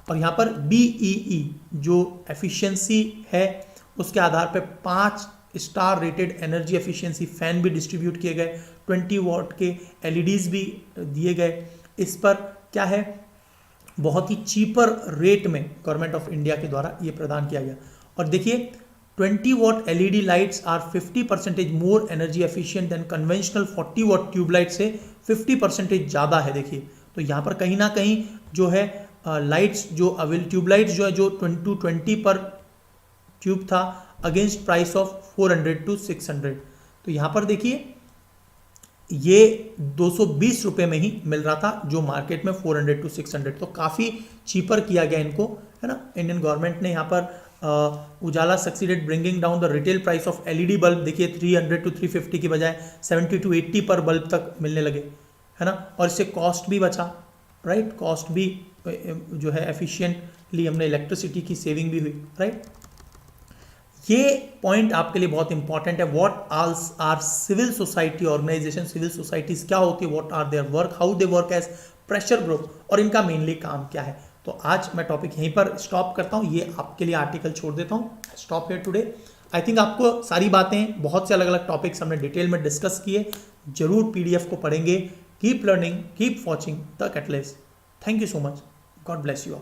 S1: और यहाँ पर BEE जो एफिशिएंसी है उसके आधार पर 5 star rated energy efficiency fan भी डिस्ट्रीब्यूट किए गए, 20 वॉट के एलईडीज भी दिए गए। इस पर क्या है, बहुत ही चीपर रेट में गवर्नमेंट ऑफ इंडिया के द्वारा ये प्रदान किया गया। और देखिए 20 watt LED lights are 50% more energy efficient than conventional 40 watt tubelight से 50% ज़्यादा है। देखिए तो यहाँ पर कहीं ना कहीं जो है लाइट्स जो ट्यूबलाइट्स जो है जो 220 पर ट्यूब था अगेंस्ट प्राइस ऑफ 400 to 600। तो यहाँ पर देखिए ये 220 रुपये में ही मिल रहा था जो मार्केट में 400 to 600, तो काफ़ी चीपर किया गया इनको, है ना। इंडियन गवर्नमेंट ने यहाँ पर Ujala succeeded bringing down the retail price of LED bulb, देखिए 300 to 350 की बजाय 70 to 80 पर बल्ब तक मिलने लगे, है ना। और इससे कॉस्ट भी बचा, राइट, कॉस्ट भी जो है एफिशिएंटली हमने इलेक्ट्रिसिटी की सेविंग भी हुई, राइट। ये पॉइंट आपके लिए बहुत इंपॉर्टेंट है। What are civil society organisation, civil societies क्या होती है, what are their work, how they work as pressure group, और इनका मेनली काम क्या है। तो आज मैं टॉपिक यहीं पर स्टॉप करता हूँ, ये आपके लिए आर्टिकल छोड़ देता हूँ, stop here today. I think आपको सारी बातें, बहुत से अलग अलग टॉपिक्स हमने डिटेल में डिस्कस किए, जरूर पीडीएफ को पढ़ेंगे। Keep learning, keep watching the catalyst. Thank you so much, God bless you all.